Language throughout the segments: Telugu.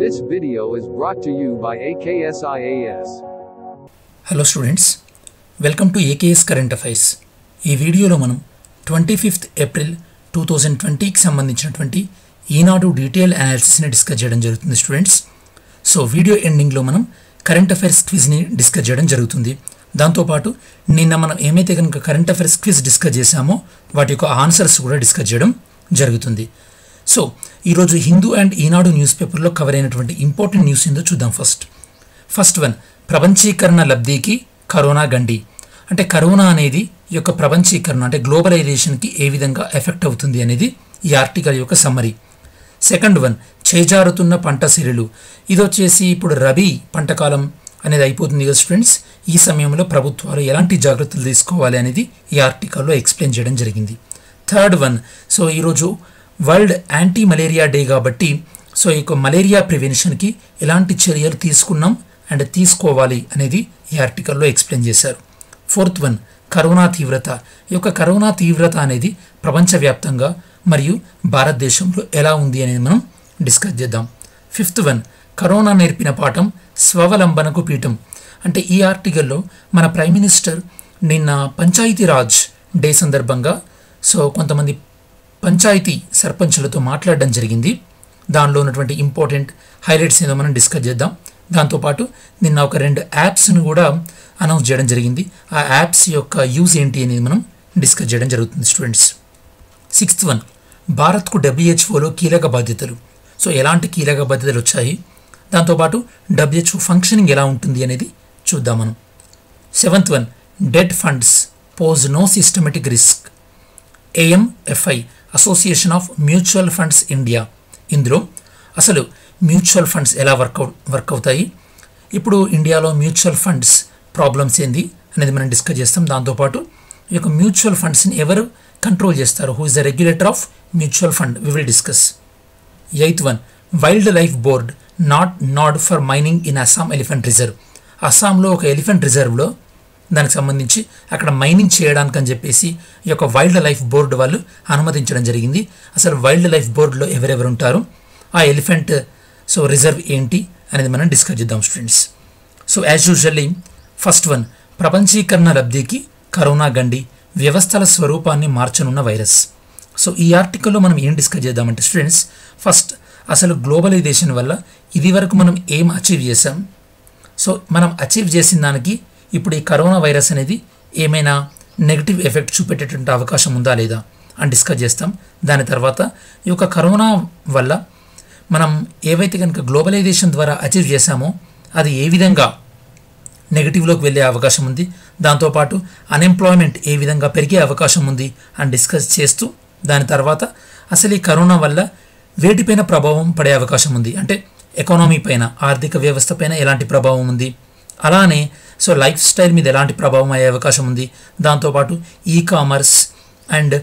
This video is brought to you by AKSIAS. Hello students, welcome to AKS Current Affairs. ఈ వీడియోలో మనం 25th ఏప్రిల్ 2020కి సంబంధించినటువంటి ఈనాడు డీటెయిల్ అనాలిసిస్ని డిస్కస్ చేయడం జరుగుతుంది స్టూడెంట్స్. సో వీడియో ఎండింగ్లో మనం కరెంట్ అఫైర్స్ క్విజ్ని డిస్కస్ చేయడం జరుగుతుంది. దాంతోపాటు నిన్న మనం ఏమైతే కనుక కరెంట్ అఫైర్స్ క్విజ్ డిస్కస్ చేశామో వాటి యొక్క ఆన్సర్స్ కూడా డిస్కస్ చేయడం జరుగుతుంది. సో ఈరోజు హిందూ అండ్ ఈనాడు న్యూస్ పేపర్లో కవర్ అయినటువంటి ఇంపార్టెంట్ న్యూస్ ఏందో చూద్దాం. ఫస్ట్ వన్, ప్రపంచీకరణ లబ్ధికి కరోనా గండి. అంటే కరోనా అనేది ఈ యొక్క ప్రపంచీకరణ అంటే గ్లోబలైజేషన్కి ఏ విధంగా ఎఫెక్ట్ అవుతుంది అనేది ఈ ఆర్టికల్ యొక్క సమ్మరీ. సెకండ్ వన్, చేజారుతున్న పంట సిరులు. ఇది వచ్చేసి ఇప్పుడు రబీ పంటకాలం అనేది అయిపోతుంది కదా స్టూడెంట్స్. ఈ సమయంలో ప్రభుత్వాలు ఎలాంటి జాగ్రత్తలు తీసుకోవాలి అనేది ఈ ఆర్టికల్లో ఎక్స్ప్లెయిన్ చేయడం జరిగింది. థర్డ్ వన్, సో ఈరోజు వరల్డ్ యాంటీ మలేరియా డే కాబట్టి సో ఈ యొక్క మలేరియా ప్రివెన్షన్కి ఎలాంటి చర్యలు తీసుకున్నాం అండ్ తీసుకోవాలి అనేది ఈ ఆర్టికల్లో ఎక్స్ప్లెయిన్ చేశారు. ఫోర్త్ వన్, కరోనా తీవ్రత. ఈ యొక్క కరోనా తీవ్రత అనేది ప్రపంచవ్యాప్తంగా మరియు భారతదేశంలో ఎలా ఉంది అనేది మనం డిస్కస్ చేద్దాం. ఫిఫ్త్ వన్, కరోనా నేర్పిన పాఠం స్వావలంబనకు పీఠం. అంటే ఈ ఆర్టికల్లో మన ప్రైమ్ మినిస్టర్ నిన్న పంచాయతీరాజ్ డే సందర్భంగా సో కొంతమంది పంచాయతీ సర్పంచులతో మాట్లాడడం జరిగింది. దానిలో ఉన్నటువంటి ఇంపార్టెంట్ హైలైట్స్ ఏదో మనం డిస్కస్ చేద్దాం. దాంతోపాటు నిన్న ఒక 2 యాప్స్ను కూడా అనౌన్స్ చేయడం జరిగింది. ఆ యాప్స్ యొక్క యూజ్ ఏంటి అనేది మనం డిస్కస్ చేయడం జరుగుతుంది స్టూడెంట్స్. సిక్స్త్ వన్, భారత్కు WHO కీలక బాధ్యతలు. సో ఎలాంటి కీలక బాధ్యతలు వచ్చాయి, దాంతోపాటు WHO ఫంక్షనింగ్ ఎలా ఉంటుంది అనేది చూద్దాం మనం. Seventh one, debt funds pose no systematic risk. AMFI association of mutual funds India. ఇందులో అసలు మ్యూచువల్ ఫండ్స్ ఎలా వర్క్ అవుతాయి, ఇప్పుడు ఇండియాలో మ్యూచువల్ ఫండ్స్ ప్రాబ్లమ్స్ ఏంది అనేది మనం డిస్కస్ చేస్తాం. దాంతోపాటు ఈ యొక్క మ్యూచువల్ ఫండ్స్ని ఎవరు కంట్రోల్ చేస్తారు, who is the regulator of mutual fund, we will discuss. Eighth one, wildlife board nod for mining in Assam elephant reserve. అస్సాంలో ఒక ఎలిఫెంట్ రిజర్వ్లో దానికి సంబంధించి అక్కడ మైనింగ్ చేయడానికి అని చెప్పేసి ఈ యొక్క వైల్డ్ లైఫ్ బోర్డు వాళ్ళు అనుమతించడం జరిగింది. అసలు వైల్డ్ లైఫ్ బోర్డులో ఎవరెవరు ఉంటారు, ఆ ఎలిఫెంట్ సో రిజర్వ్ ఏంటి అనేది మనం డిస్కస్ చేద్దాం students. So as usually first one, ప్రపంచీకరణ లబ్ధికి కరోనా గండి, వ్యవస్థల స్వరూపాన్ని మార్చనున్న వైరస్. సో ఈ ఆర్టికల్లో మనం ఏం డిస్కస్ చేద్దామంటే స్టూడెంట్స్, ఫస్ట్ అసలు గ్లోబలైజేషన్ వల్ల ఇది వరకు మనం ఏం అచీవ్ చేసాం, సో మనం అచీవ్ చేసిన దానికి ఇప్పుడు ఈ కరోనా వైరస్ అనేది ఏమైనా నెగిటివ్ ఎఫెక్ట్ చూపెట్టేటువంటి అవకాశం ఉందా లేదా అని డిస్కస్ చేస్తాం. దాని తర్వాత ఈ యొక్క కరోనా వల్ల మనం ఏవైతే కనుక గ్లోబలైజేషన్ ద్వారా అచీవ్ చేశామో అది ఏ విధంగా నెగిటివ్లోకి వెళ్ళే అవకాశం ఉంది, దాంతోపాటు అన్ఎంప్లాయ్మెంట్ ఏ విధంగా పెరిగే అవకాశం ఉంది అని డిస్కస్ చేస్తూ దాని తర్వాత అసలు ఈ కరోనా వల్ల వేటిపైన ప్రభావం పడే అవకాశం ఉంది, అంటే ఎకానమీ పైన, ఆర్థిక వ్యవస్థ పైన ఎలాంటి ప్రభావం ఉంది, అలానే సో లైఫ్ స్టైల్ మీద ఎలాంటి ప్రభావం అయ్యే అవకాశం ఉంది, దాంతోపాటు కామర్స్ అండ్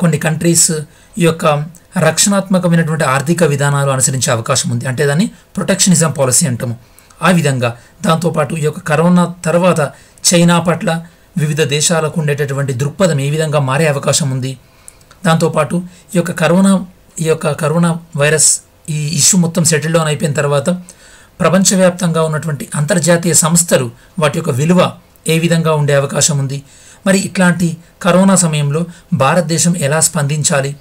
కొన్ని కంట్రీస్ ఈ యొక్క రక్షణాత్మకమైనటువంటి ఆర్థిక విధానాలు అనుసరించే అవకాశం ఉంది, అంటే దాన్ని ప్రొటెక్షనిజం పాలసీ అంటాము. ఆ విధంగా దాంతోపాటు ఈ యొక్క కరోనా తర్వాత చైనా పట్ల వివిధ దేశాలకు ఉండేటటువంటి దృక్పథం ఏ విధంగా మారే అవకాశం ఉంది, దాంతోపాటు ఈ యొక్క కరోనా వైరస్ ఈ ఇష్యూ మొత్తం సెటిల్ డౌన్ అయిపోయిన తర్వాత ప్రపంచవ్యాప్తంగా ఉన్నటువంటి అంతర్జాతీయ సంస్థలు వాటి యొక్క విలువ ఏ విధంగా ఉండే అవకాశం ఉంది, మరి ఇట్లాంటి కరోనా సమయంలో భారతదేశం ఎలా స్పందించాలి,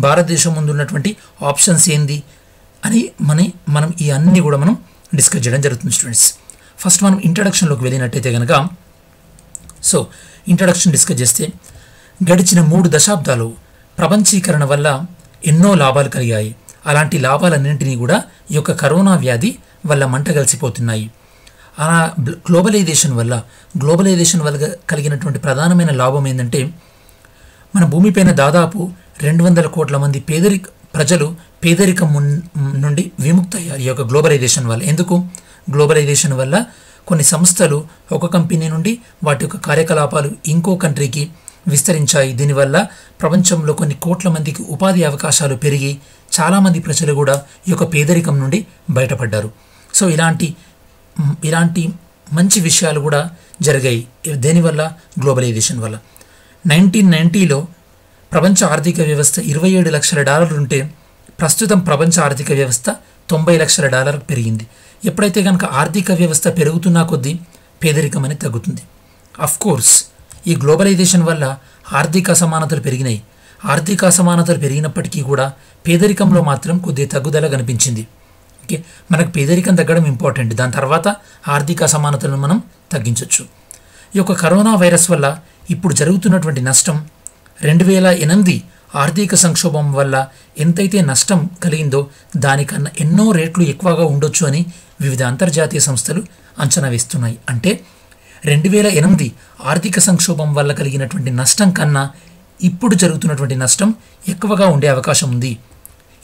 భారతదేశం ముందు ఉన్నటువంటి ఆప్షన్స్ ఏంది అని మనం ఈ అన్నీ కూడా మనం డిస్కస్ చేయడం జరుగుతుంది స్టూడెంట్స్. ఫస్ట్ మనం ఇంట్రడక్షన్లోకి వెళ్ళినట్టయితే కనుక సో ఇంట్రడక్షన్ డిస్కస్ చేస్తే గడిచిన 3 దశాబ్దాలు ప్రపంచీకరణ వల్ల ఎన్నో లాభాలు కలిగాయి. అలాంటి లాభాలన్నింటినీ కూడా ఈ యొక్క కరోనా వ్యాధి వల్ల మంట కలిసిపోతున్నాయి. అలా గ్లోబలైజేషన్ వల్ల కలిగినటువంటి ప్రధానమైన లాభం ఏంటంటే మన భూమిపైన దాదాపు 200 కోట్ల మంది ప్రజలు పేదరికం నుండి విముక్తయ్యారు ఈ యొక్క గ్లోబలైజేషన్ వల్ల. ఎందుకు? గ్లోబలైజేషన్ వల్ల కొన్ని సంస్థలు ఒక కంపెనీ నుండి వాటి యొక్క కార్యకలాపాలు ఇంకో కంట్రీకి విస్తరించాయి. దీనివల్ల ప్రపంచంలో కొన్ని కోట్ల మందికి ఉపాధి అవకాశాలు పెరిగి చాలామంది ప్రజలు కూడా ఈ యొక్క పేదరికం నుండి బయటపడ్డారు. సో ఇలాంటి మంచి విషయాలు కూడా జరిగాయి. దేనివల్ల? గ్లోబలైజేషన్ వల్ల. 1990లో ప్రపంచ ఆర్థిక వ్యవస్థ $27 లక్షల ఉంటే ప్రస్తుతం ప్రపంచ ఆర్థిక వ్యవస్థ $90 లక్షల పెరిగింది. ఎప్పుడైతే కనుక ఆర్థిక వ్యవస్థ పెరుగుతున్నా కొద్దీ పేదరికం అనేది తగ్గుతుంది. కోర్స్ ఈ గ్లోబలైజేషన్ వల్ల ఆర్థిక అసమానతలు పెరిగినాయి. ఆర్థిక అసమానతలు పెరిగినప్పటికీ కూడా పేదరికంలో మాత్రం కొద్దిగా తగ్గుదల కనిపించింది. ఓకే, మనకు పేదరికం తగ్గడం ఇంపార్టెంట్, దాని తర్వాత ఆర్థిక అసమానతలను మనం తగ్గించవచ్చు. ఈ యొక్క కరోనా వైరస్ వల్ల ఇప్పుడు జరుగుతున్నటువంటి నష్టం 2008 ఆర్థిక సంక్షోభం వల్ల ఎంతైతే నష్టం కలిగిందో దానికన్నా ఎన్నో రెట్లు ఎక్కువగా ఉండొచ్చు అని వివిధ అంతర్జాతీయ సంస్థలు అంచనా వేస్తున్నాయి. అంటే 2008 ఆర్థిక సంక్షోభం వల్ల కలిగినటువంటి నష్టం కన్నా ఇప్పుడు జరుగుతున్నటువంటి నష్టం ఎక్కువగా ఉండే అవకాశం ఉంది.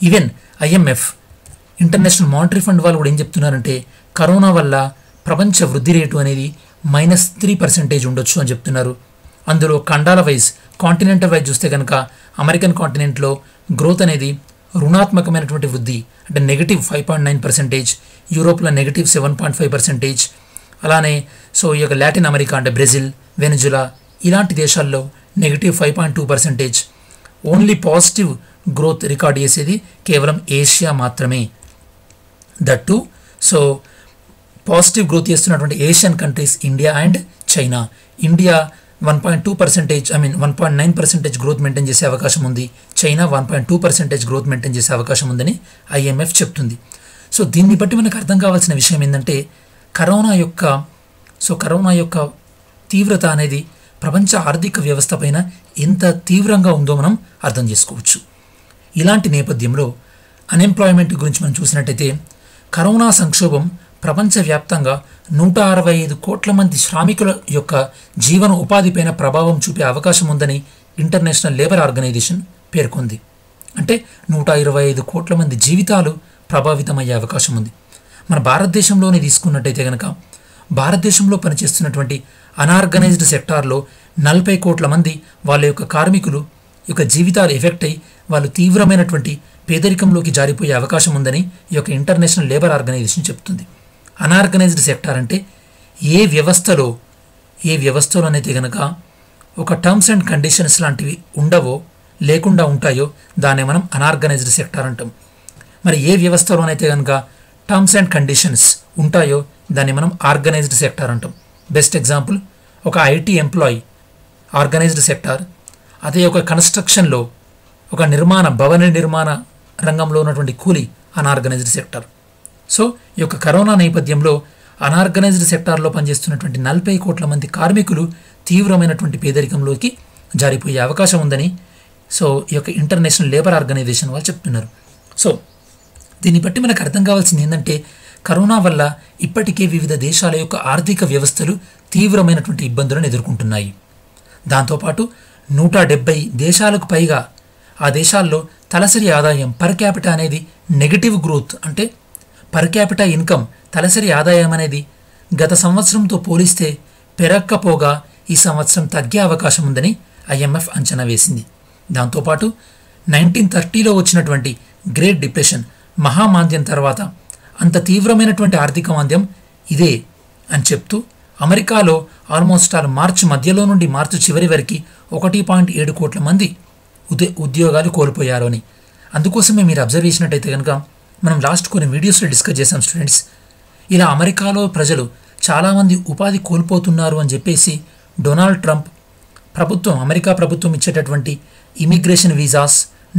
Even IMF, international monetary fund వాళ్ళు కూడా ఏం చెప్తున్నారంటే కరోనా వల్ల ప్రపంచ వృద్ధి రేటు అనేది -3% ఉండొచ్చు అని చెప్తున్నారు. అందులో ఖండాల వైజ్, కాంటినెంటల్ వైజ్ చూస్తే కనుక అమెరికన్ కాంటినెంట్లో గ్రోత్ అనేది రుణాత్మకమైనటువంటి వృద్ధి అంటే -5.9%, యూరోప్లో -7.5%, అలానే ఈ యొక్క లాటిన్ అమెరికా అంటే బ్రెజిల్, వెనిజులా ఇలాంటి దేశాల్లో -5.2%. ఓన్లీ పాజిటివ్ గ్రోత్ రికార్డ్ చేసేది కేవలం ఏషియా మాత్రమే. దట్టు పాజిటివ్ గ్రోత్ చేస్తున్నటువంటి Asian countries India and China. India 1.9% growth maintain చేసే అవకాశం ఉంది. చైనా 1.2% గ్రోత్ మెయింటైన్ చేసే అవకాశం ఉందని IMF చెప్తుంది. దీన్ని బట్టి మనకు అర్థం కావాల్సిన విషయం ఏంటంటే కరోనా యొక్క తీవ్రత అనేది ప్రపంచ ఆర్థిక వ్యవస్థ పైన ఎంత తీవ్రంగా ఉందో మనం అర్థం చేసుకోవచ్చు. ఇలాంటి నేపథ్యంలో అన్ఎంప్లాయ్మెంట్ గురించి మనం చూసినట్టయితే కరోనా సంక్షోభం ప్రపంచవ్యాప్తంగా 165 కోట్ల మంది శ్రామికుల యొక్క జీవన ఉపాధిపైన ప్రభావం చూపే అవకాశం ఉందని ఇంటర్నేషనల్ లేబర్ ఆర్గనైజేషన్ పేర్కొంది. అంటే 125 కోట్ల మంది జీవితాలు ప్రభావితమయ్యే అవకాశం ఉంది. మన భారతదేశంలోనే తీసుకున్నట్టయితే కనుక భారతదేశంలో పనిచేస్తున్నటువంటి అనార్గనైజ్డ్ సెక్టార్లో 40 కోట్ల మంది వాళ్ళ యొక్క కార్మికులు యొక్క జీవితాలు ఎఫెక్ట్ అయ్యి వాళ్ళు తీవ్రమైనటువంటి పేదరికంలోకి జారిపోయే అవకాశం ఉందని ఈ యొక్క ఇంటర్నేషనల్ లేబర్ ఆర్గనైజేషన్ చెప్తుంది. అనార్గనైజ్డ్ సెక్టార్ అంటే ఏ వ్యవస్థలోనైతే కనుక ఒక టర్మ్స్ అండ్ కండిషన్స్ లాంటివి ఉండవో లేకుండా ఉంటాయో దాన్ని మనం అనార్గనైజ్డ్ సెక్టార్ అంటాం. మరి ఏ వ్యవస్థలోనైతే కనుక టర్మ్స్ అండ్ కండిషన్స్ ఉంటాయో దాన్ని మనం ఆర్గనైజ్డ్ సెక్టార్ అంటాం. బెస్ట్ ఎగ్జాంపుల్ ఒక IT ఎంప్లాయీ ఆర్గనైజ్డ్ సెక్టార్, అదే ఒక కన్స్ట్రక్షన్లో ఒక భవన నిర్మాణ రంగంలో ఉన్నటువంటి కూలీ అనార్గనైజ్డ్ సెక్టార్. ఈ యొక్క కరోనా నేపథ్యంలో అనార్గనైజ్డ్ సెక్టార్లో పనిచేస్తున్నటువంటి 40 కోట్ల మంది కార్మికులు తీవ్రమైనటువంటి పేదరికంలోకి జారిపోయే అవకాశం ఉందని ఈ యొక్క ఇంటర్నేషనల్ లేబర్ ఆర్గనైజేషన్ వాళ్ళు చెప్తున్నారు. దీన్ని బట్టి మనకు అర్థం కావాల్సింది ఏంటంటే కరోనా వల్ల ఇప్పటికే వివిధ దేశాల యొక్క ఆర్థిక వ్యవస్థలు తీవ్రమైనటువంటి ఇబ్బందులను ఎదుర్కొంటున్నాయి. దాంతోపాటు 170 దేశాలకు పైగా ఆ దేశాల్లో తలసరి ఆదాయం పర్ క్యాపిటా అనేది నెగటివ్ గ్రోత్, అంటే పర్ క్యాపిటా ఇన్కమ్ తలసరి ఆదాయం అనేది గత సంవత్సరంతో పోలిస్తే పెరక్కపోగా ఈ సంవత్సరం తగ్గే అవకాశం ఉందని IMF అంచనా వేసింది. దాంతోపాటు 1930లో వచ్చినటువంటి గ్రేట్ డిప్రెషన్ మహామాంద్యం తర్వాత అంత తీవ్రమైనటువంటి ఆర్థిక మాంద్యం ఇదే అని చెప్తూ అమెరికాలో ఆల్మోస్ట్ మార్చి మధ్యలో నుండి మార్చి చివరి వరకు 1.7 కోట్ల మంది ఉద్యోగాలు కోల్పోయారు అని. అందుకోసమే మీరు అబ్జర్వ్ చేసినట్టయితే కనుక మనం లాస్ట్ కొన్ని వీడియోస్లో డిస్కస్ చేసాం స్టూడెంట్స్. ఇలా అమెరికాలో ప్రజలు చాలామంది ఉపాధి కోల్పోతున్నారు అని చెప్పేసి డొనాల్డ్ ట్రంప్ అమెరికా ప్రభుత్వం ఇచ్చేటటువంటి immigration visas,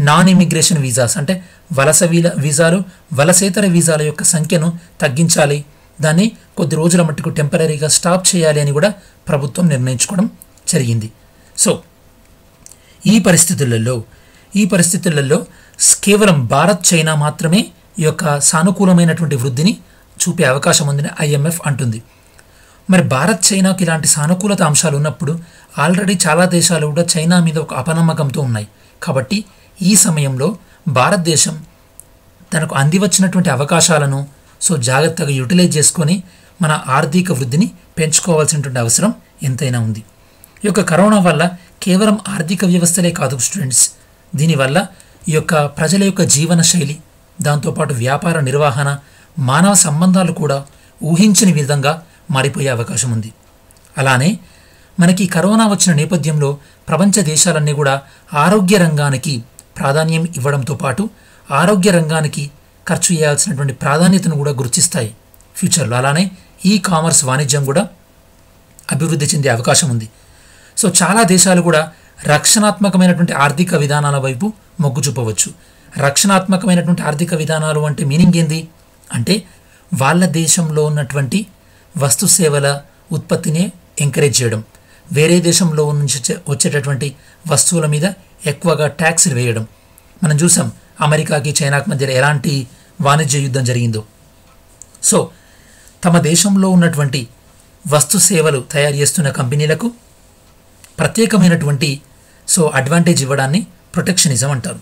non immigration visas అంటే వలస వీసాలు, వలసేతర వీసాల యొక్క సంఖ్యను తగ్గించాలి, దాన్ని కొద్ది రోజుల మట్టుకు టెంపరీగా స్టాప్ చేయాలి అని కూడా ప్రభుత్వం నిర్ణయించుకోవడం జరిగింది. ఈ పరిస్థితులలో కేవలం భారత్, చైనా మాత్రమే ఈ యొక్క సానుకూలమైనటువంటి వృద్ధిని చూపే అవకాశం ఉందని IMF అంటుంది. మరి భారత్, చైనాకు ఇలాంటి సానుకూలత అంశాలు ఉన్నప్పుడు ఆల్రెడీ చాలా దేశాలు కూడా చైనా మీద ఒక అపనమ్మకంతో ఉన్నాయి. కాబట్టి ఈ సమయంలో భారతదేశం తనకు అందివచ్చినటువంటి అవకాశాలను జాగ్రత్తగా యూటిలైజ్ చేసుకొని మన ఆర్థిక వృద్ధిని పెంచుకోవాల్సినటువంటి అవసరం ఎంతైనా ఉంది. ఈ యొక్క కరోనా వల్ల కేవలం ఆర్థిక వ్యవస్థలే కాదు స్టూడెంట్స్, దీనివల్ల ఈ యొక్క ప్రజల యొక్క జీవన శైలి, దాంతోపాటు వ్యాపార నిర్వహణ, మానవ సంబంధాలు కూడా ఊహించని విధంగా మారిపోయే అవకాశం ఉంది. అలానే మనకి కరోనా వచ్చిన నేపథ్యంలో ప్రపంచ దేశాలన్నీ కూడా ఆరోగ్య రంగానికి ప్రాధాన్యం ఇవ్వడంతో పాటు ఆరోగ్య రంగానికి ఖర్చు చేయాల్సినటువంటి ప్రాధాన్యతను కూడా గుర్తిస్తాయి ఫ్యూచర్లో. అలానే ఈ కామర్స్ వాణిజ్యం కూడా అభివృద్ధి చెందే అవకాశం ఉంది. సో చాలా దేశాలు కూడా రక్షణాత్మకమైనటువంటి ఆర్థిక విధానాల వైపు మొగ్గు చూపవచ్చు. రక్షణాత్మకమైనటువంటి ఆర్థిక విధానాలు అంటే మీనింగ్ ఏంది అంటే వాళ్ళ దేశంలో ఉన్నటువంటి వస్తు సేవల ఉత్పత్తిని ఎంకరేజ్ చేయడం, వేరే దేశంలో నుంచి వచ్చేటటువంటి వస్తువుల మీద ఎక్కువగా ట్యాక్స్లు వేయడం. మనం చూసాం అమెరికాకి చైనాకి మధ్య ఎలాంటి వాణిజ్య యుద్ధం జరిగిందో. సో తమ దేశంలో ఉన్నటువంటి వస్తు సేవలు తయారు చేస్తున్న కంపెనీలకు ప్రత్యేకమైనటువంటి అడ్వాంటేజ్ ఇవ్వడాన్ని ప్రొటెక్షనిజం అంటారు.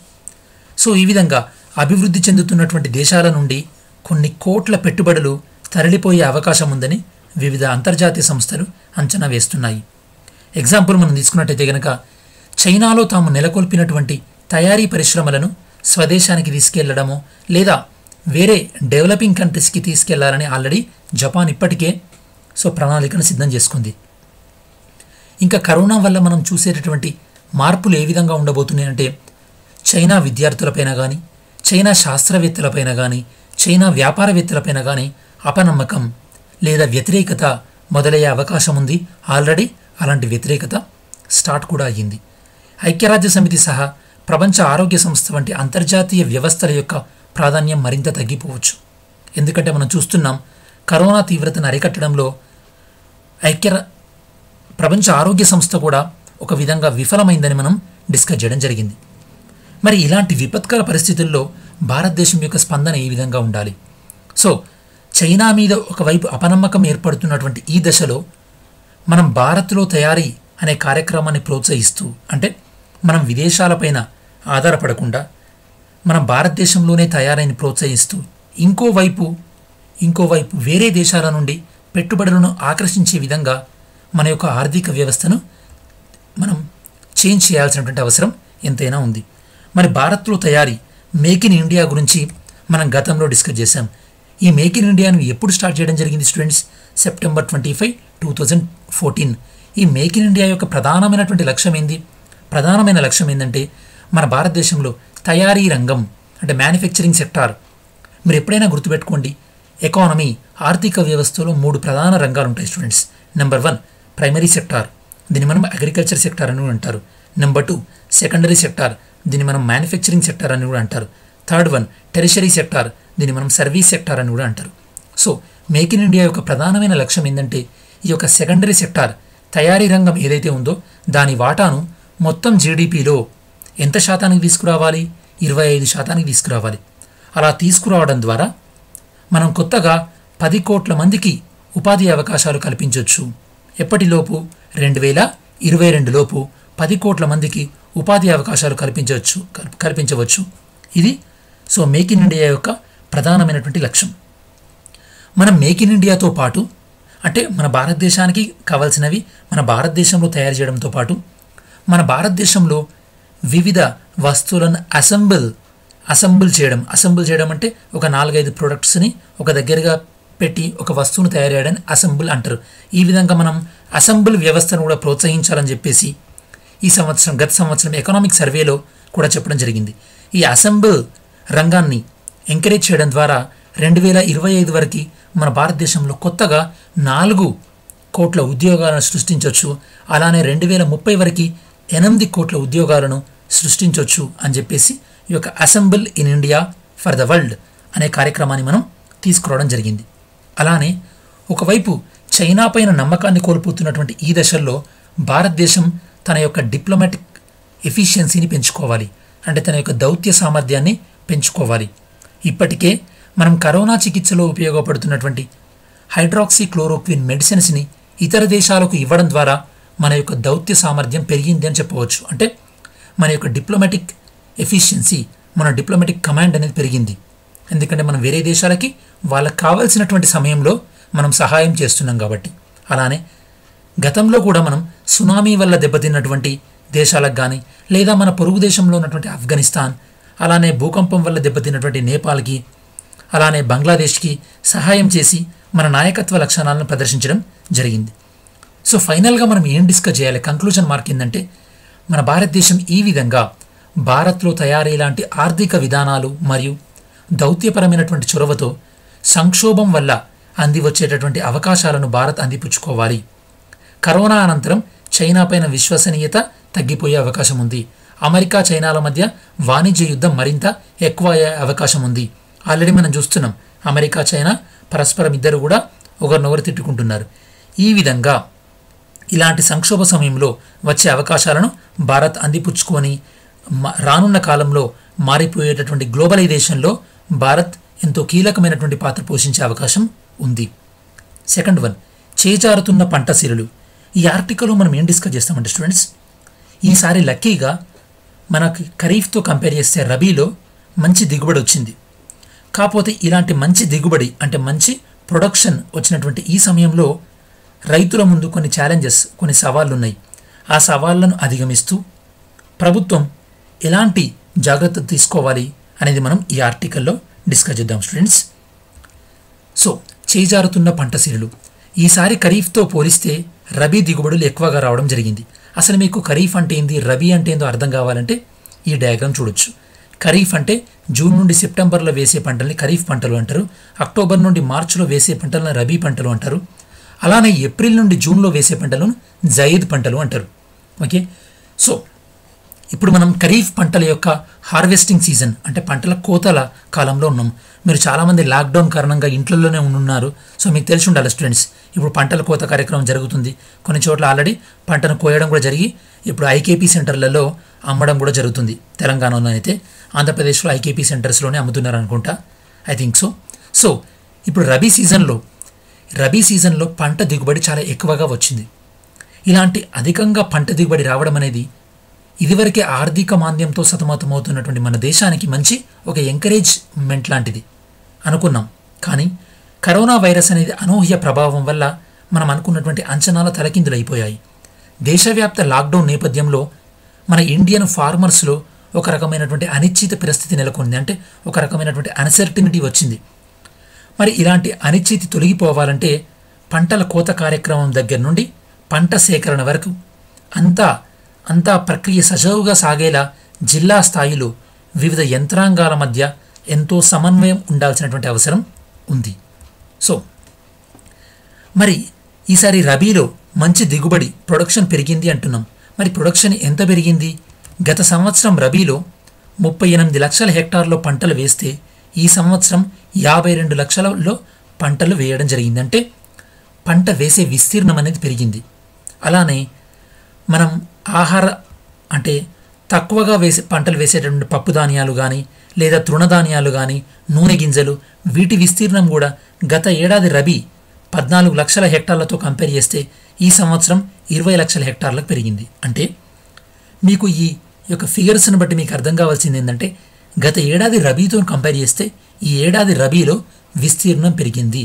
సో ఈ విధంగా అభివృద్ధి చెందుతున్నటువంటి దేశాల నుండి కొన్ని కోట్ల పెట్టుబడులు తరలిపోయే అవకాశం ఉందని వివిధ అంతర్జాతీయ సంస్థలు అంచనా వేస్తున్నాయి. ఎగ్జాంపుల్ మనం తీసుకున్నట్టయితే కనుక చైనాలో తాము నెలకొల్పినటువంటి తయారీ పరిశ్రమలను స్వదేశానికి తీసుకెళ్లడమో లేదా వేరే డెవలపింగ్ కంట్రీస్కి తీసుకెళ్లాలని ఆల్రెడీ జపాన్ ఇప్పటికే ప్రణాళికను సిద్ధం చేసుకుంది. ఇంకా కరోనా వల్ల మనం చూసేటటువంటి మార్పులు ఏ విధంగా ఉండబోతున్నాయి అంటే చైనా విద్యార్థులపైన కానీ, చైనా శాస్త్రవేత్తలపైన కానీ, చైనా వ్యాపారవేత్తలపైన కానీ అపనమ్మకం లేదా వ్యతిరేకత మొదలయ్యే అవకాశం ఉంది. ఆల్రెడీ అలాంటి వ్యతిరేకత స్టార్ట్ కూడా అయ్యింది. ఐక్యరాజ్య సమితి సహా ప్రపంచ ఆరోగ్య సంస్థ వంటి అంతర్జాతీయ వ్యవస్థల యొక్క ప్రాధాన్యం మరింత తగ్గిపోవచ్చు. ఎందుకంటే మనం చూస్తున్నాం కరోనా తీవ్రతను అరికట్టడంలో ప్రపంచ ఆరోగ్య సంస్థ కూడా ఒక విధంగా విఫలమైందని మనం డిస్కస్ చేయడం జరిగింది. మరి ఇలాంటి విపత్కర పరిస్థితుల్లో భారతదేశం యొక్క స్పందన ఏ విధంగా ఉండాలి? చైనా మీద ఒకవైపు అపనమ్మకం ఏర్పడుతున్నటువంటి ఈ దశలో మనం భారత్లో తయారీ అనే కార్యక్రమాన్ని ప్రోత్సహిస్తూ, అంటే మనం విదేశాలపైన ఆధారపడకుండా మనం భారతదేశంలోనే తయారీని ప్రోత్సహిస్తూ ఇంకోవైపు వేరే దేశాల నుండి పెట్టుబడులను ఆకర్షించే విధంగా మన యొక్క ఆర్థిక వ్యవస్థను మనం చేంజ్ చేయాల్సినటువంటి అవసరం ఎంతైనా ఉంది. మరి భారత్లో తయారీ మేక్ ఇన్ ఇండియా గురించి మనం గతంలో డిస్కస్ చేశాం. ఈ మేక్ ఇన్ ఇండియాను ఎప్పుడు స్టార్ట్ చేయడం జరిగింది స్టూడెంట్స్? సెప్టెంబర్ 25, 2014. ఈ మేక్ ఇన్ ఇండియా యొక్క ప్రధానమైనటువంటి లక్ష్యం ఏంది? ప్రధానమైన లక్ష్యం ఏంటంటే మన భారతదేశంలో తయారీ రంగం అంటే మ్యానుఫ్యాక్చరింగ్ సెక్టార్. మీరు ఎప్పుడైనా గుర్తుపెట్టుకోండి, ఎకానమీ ఆర్థిక వ్యవస్థలో 3 ప్రధాన రంగాలు ఉంటాయి స్టూడెంట్స్. నెంబర్ 1 ప్రైమరీ సెక్టార్, దీన్ని మనం అగ్రికల్చర్ సెక్టార్ అని కూడా అంటారు. నెంబర్ 2 సెకండరీ సెక్టార్, దీన్ని మనం మ్యానుఫ్యాక్చరింగ్ సెక్టార్ అని కూడా అంటారు. థర్డ్ వన్ టెరిషరీ సెక్టార్, దీన్ని మనం సర్వీస్ సెక్టార్ అని కూడా అంటారు. మేక్ ఇన్ ఇండియా యొక్క ప్రధానమైన లక్ష్యం ఏంటంటే ఈ యొక్క సెకండరీ సెక్టార్ తయారీ రంగం ఏదైతే ఉందో దాని వాటాను మొత్తం జీడిపిలో ఎంత శాతానికి తీసుకురావాలి? 25% తీసుకురావాలి. అలా తీసుకురావడం ద్వారా మనం కొత్తగా 10 కోట్ల మందికి ఉపాధి అవకాశాలు కల్పించవచ్చు. ఎప్పటిలోపు? 2022 లోపు 10 కోట్ల మందికి ఉపాధి అవకాశాలు కల్పించవచ్చు. ఇది మేక్ ఇన్ ఇండియా యొక్క ప్రధానమైనటువంటి లక్ష్యం. మనం మేక్ ఇన్ ఇండియాతో పాటు అంటే మన భారతదేశానికి కావాల్సినవి మన భారతదేశంలో తయారు చేయడంతో పాటు మన భారతదేశంలో వివిధ వస్తువులను అసెంబుల్ చేయడం అంటే ఒక 4-5 ప్రొడక్ట్స్ని ఒక దగ్గరగా పెట్టి ఒక వస్తువును తయారు చేయడాన్ని అసెంబుల్ అంటారు. ఈ విధంగా మనం అసెంబుల్ వ్యవస్థను కూడా ప్రోత్సహించాలని చెప్పేసి గత సంవత్సరం ఎకనామిక్ సర్వేలో కూడా చెప్పడం జరిగింది. ఈ అసెంబుల్ రంగాన్ని ఎంకరేజ్ చేయడం ద్వారా 2025 వరకు మన భారతదేశంలో కొత్తగా 4 కోట్ల ఉద్యోగాలను సృష్టించవచ్చు. అలానే 2030 వరకు 8 కోట్ల ఉద్యోగాలను సృష్టించవచ్చు అని చెప్పేసి ఈ యొక్క assemble in India for the world అనే కార్యక్రమాన్ని మనం తీసుకురావడం జరిగింది. అలానే ఒకవైపు చైనా పైన నమ్మకాన్ని కోల్పోతున్నటువంటి ఈ దశల్లో భారతదేశం తన యొక్క డిప్లొమాటిక్ ఎఫిషియన్సీని పెంచుకోవాలి, అంటే తన యొక్క దౌత్య సామర్థ్యాన్ని పెంచుకోవాలి. ఇప్పటికే మనం కరోనా చికిత్సలో ఉపయోగపడుతున్నటువంటి హైడ్రాక్సీక్లోరోక్విన్ మెడిసిన్స్ని ఇతర దేశాలకు ఇవ్వడం ద్వారా మన యొక్క దౌత్య సామర్థ్యం పెరిగింది అని చెప్పవచ్చు. అంటే మన యొక్క డిప్లొమాటిక్ ఎఫిషియన్సీ, మన డిప్లొమాటిక్ కమాండ్ అనేది పెరిగింది. ఎందుకంటే మనం వేరే దేశాలకి వాళ్ళకి కావాల్సినటువంటి సమయంలో మనం సహాయం చేస్తున్నాం కాబట్టి. అలానే గతంలో కూడా మనం సునామీ వల్ల దెబ్బతిన్నటువంటి దేశాలకు కానీ లేదా మన పొరుగు దేశంలో ఉన్నటువంటి ఆఫ్ఘనిస్తాన్, అలానే భూకంపం వల్ల దెబ్బతిన్నటువంటి నేపాల్కి, అలానే బంగ్లాదేశ్కి సహాయం చేసి మన నాయకత్వ లక్షణాలను ప్రదర్శించడం జరిగింది. ఫైనల్గా మనం ఏం డిస్కస్ చేయాలి? కంక్లూజన్ మార్క్ ఏంటంటే మన భారతదేశం ఈ విధంగా భారత్లో తయారీ లాంటి ఆర్థిక విధానాలు మరియు దౌత్యపరమైనటువంటి చొరవతో సంక్షోభం వల్ల అంది వచ్చేటటువంటి అవకాశాలను భారత్ అందిపుచ్చుకోవాలి. కరోనా అనంతరం చైనా పైన విశ్వసనీయత తగ్గిపోయే అవకాశం ఉంది. అమెరికా చైనాల మధ్య వాణిజ్య యుద్ధం మరింత ఎక్కువ అయ్యే అవకాశం ఉంది. ఆల్రెడీ మనం చూస్తున్నాం, అమెరికా చైనా పరస్పరం ఇద్దరు కూడా ఒకరినొకరు తిట్టుకుంటున్నారు. ఈ విధంగా ఇలాంటి సంక్షోభ సమయంలో వచ్చే అవకాశాలను భారత్ అందిపుచ్చుకొని రానున్న కాలంలో మారిపోయేటటువంటి గ్లోబలైజేషన్లో భారత్ ఎంతో కీలకమైనటువంటి పాత్ర పోషించే అవకాశం ఉంది. సెకండ్ వన్, చేజారుతున్న పంట సిరులు. ఈ ఆర్టికల్లో మనం ఏం డిస్కస్ చేస్తామంటే స్టూడెంట్స్, ఈసారి లక్కీగా మనకి ఖరీఫ్తో కంపేర్ చేస్తే రబీలో మంచి దిగుబడి వచ్చింది. కాకపోతే ఇలాంటి మంచి దిగుబడి అంటే మంచి ప్రొడక్షన్ వచ్చినటువంటి ఈ సమయంలో రైతుల ముందు కొన్ని ఛాలెంజెస్, కొన్ని సవాళ్లు ఉన్నాయి. ఆ సవాళ్లను అధిగమిస్తూ ప్రభుత్వం ఎలాంటి జాగ్రత్తలు తీసుకోవాలి అనేది మనం ఈ ఆర్టికల్లో డిస్కస్ చేద్దాం స్టూడెంట్స్. సో చేజారుతున్న పంట సిరులు. ఈసారి ఖరీఫ్తో పోలిస్తే రబీ దిగుబడులు ఎక్కువగా రావడం జరిగింది. అసలు మీకు ఖరీఫ్ అంటే ఏంది, రబీ అంటే ఏందో అర్థం కావాలంటే ఈ డయాగ్రామ్ చూడొచ్చు. ఖరీఫ్ అంటే జూన్ నుండి సెప్టెంబర్లో వేసే పంటల్ని ఖరీఫ్ పంటలు అంటారు. అక్టోబర్ నుండి మార్చిలో వేసే పంటలను రబీ పంటలు అంటారు. అలానే ఏప్రిల్ నుండి జూన్లో వేసే పంటలను జైద్ పంటలు అంటారు. ఓకే, సో ఇప్పుడు మనం ఖరీఫ్ పంటల యొక్క హార్వెస్టింగ్ సీజన్ అంటే పంటల కోతల కాలంలో ఉన్నాం. మీరు చాలామంది లాక్డౌన్ కారణంగా ఇంట్లోనే ఉన్నారు. సో మీకు తెలిసి ఉండాలి స్టూడెంట్స్, ఇప్పుడు పంటల కోత కార్యక్రమం జరుగుతుంది. కొన్ని చోట్ల ఆల్రెడీ పంటను కోయడం కూడా జరిగి ఇప్పుడు ఐకేపీ సెంటర్లలో అమ్మడం కూడా జరుగుతుంది. తెలంగాణలో అయితే, ఆంధ్రప్రదేశ్లో ఐకేపీ సెంటర్స్లోనే అమ్ముతున్నారు అనుకుంటా, ఐ థింక్ సో. సో ఇప్పుడు రబీ సీజన్లో పంట దిగుబడి చాలా ఎక్కువగా వచ్చింది. ఇలాంటి అధికంగా పంట దిగుబడి రావడం అనేది ఇదివరకే ఆర్థిక మాంద్యంతో సతమతమవుతున్నటువంటి మన దేశానికి మంచి ఒక ఎంకరేజ్మెంట్ లాంటిది అనుకున్నాం. కానీ కరోనా వైరస్ అనేది అనూహ్య ప్రభావం వల్ల మనం అనుకున్నటువంటి అంచనాల తలకిందులైపోయాయి. దేశవ్యాప్త లాక్డౌన్ నేపథ్యంలో మన ఇండియన్ ఫార్మర్స్లో ఒక రకమైనటువంటి అనిశ్చిత పరిస్థితి నెలకొంది. అంటే ఒక రకమైనటువంటి అన్సర్టినిటీ వచ్చింది. మరి ఇలాంటి అనిశ్చితి తొలగిపోవాలంటే పంటల కోత కార్యక్రమం దగ్గర నుండి పంట సేకరణ వరకు అంతా ప్రక్రియ సజావుగా సాగేలా జిల్లా స్థాయిలో వివిధ యంత్రాంగాల మధ్య ఎంతో సమన్వయం ఉండాల్సినటువంటి అవసరం ఉంది. సో మరి ఈసారి రబీలో మంచి దిగుబడి ప్రొడక్షన్ పెరిగింది అంటున్నాం. మరి ప్రొడక్షన్ ఎంత పెరిగింది? గత సంవత్సరం రబీలో 38 లక్షల హెక్టార్లో పంటలు వేస్తే ఈ సంవత్సరం 52 లక్షలలో పంటలు వేయడం జరిగింది. అంటే పంట వేసే విస్తీర్ణం అనేది పెరిగింది. అలానే మనం అంటే తక్కువగా పంటలు వేసేటటువంటి పప్పు ధాన్యాలు కానీ లేదా తృణధాన్యాలు కానీ నూనె గింజలు వీటి విస్తీర్ణం కూడా గత ఏడాది రబీ 14 లక్షల హెక్టార్లతో కంపేర్ చేస్తే ఈ సంవత్సరం 20 లక్షల హెక్టార్లకు పెరిగింది. అంటే మీకు ఈ యొక్క ఫిగర్స్ని బట్టి మీకు అర్థం కావాల్సింది ఏంటంటే గత ఏడాది రబీతో కంపేర్ చేస్తే ఈ ఏడాది రబీలో విస్తీర్ణం పెరిగింది.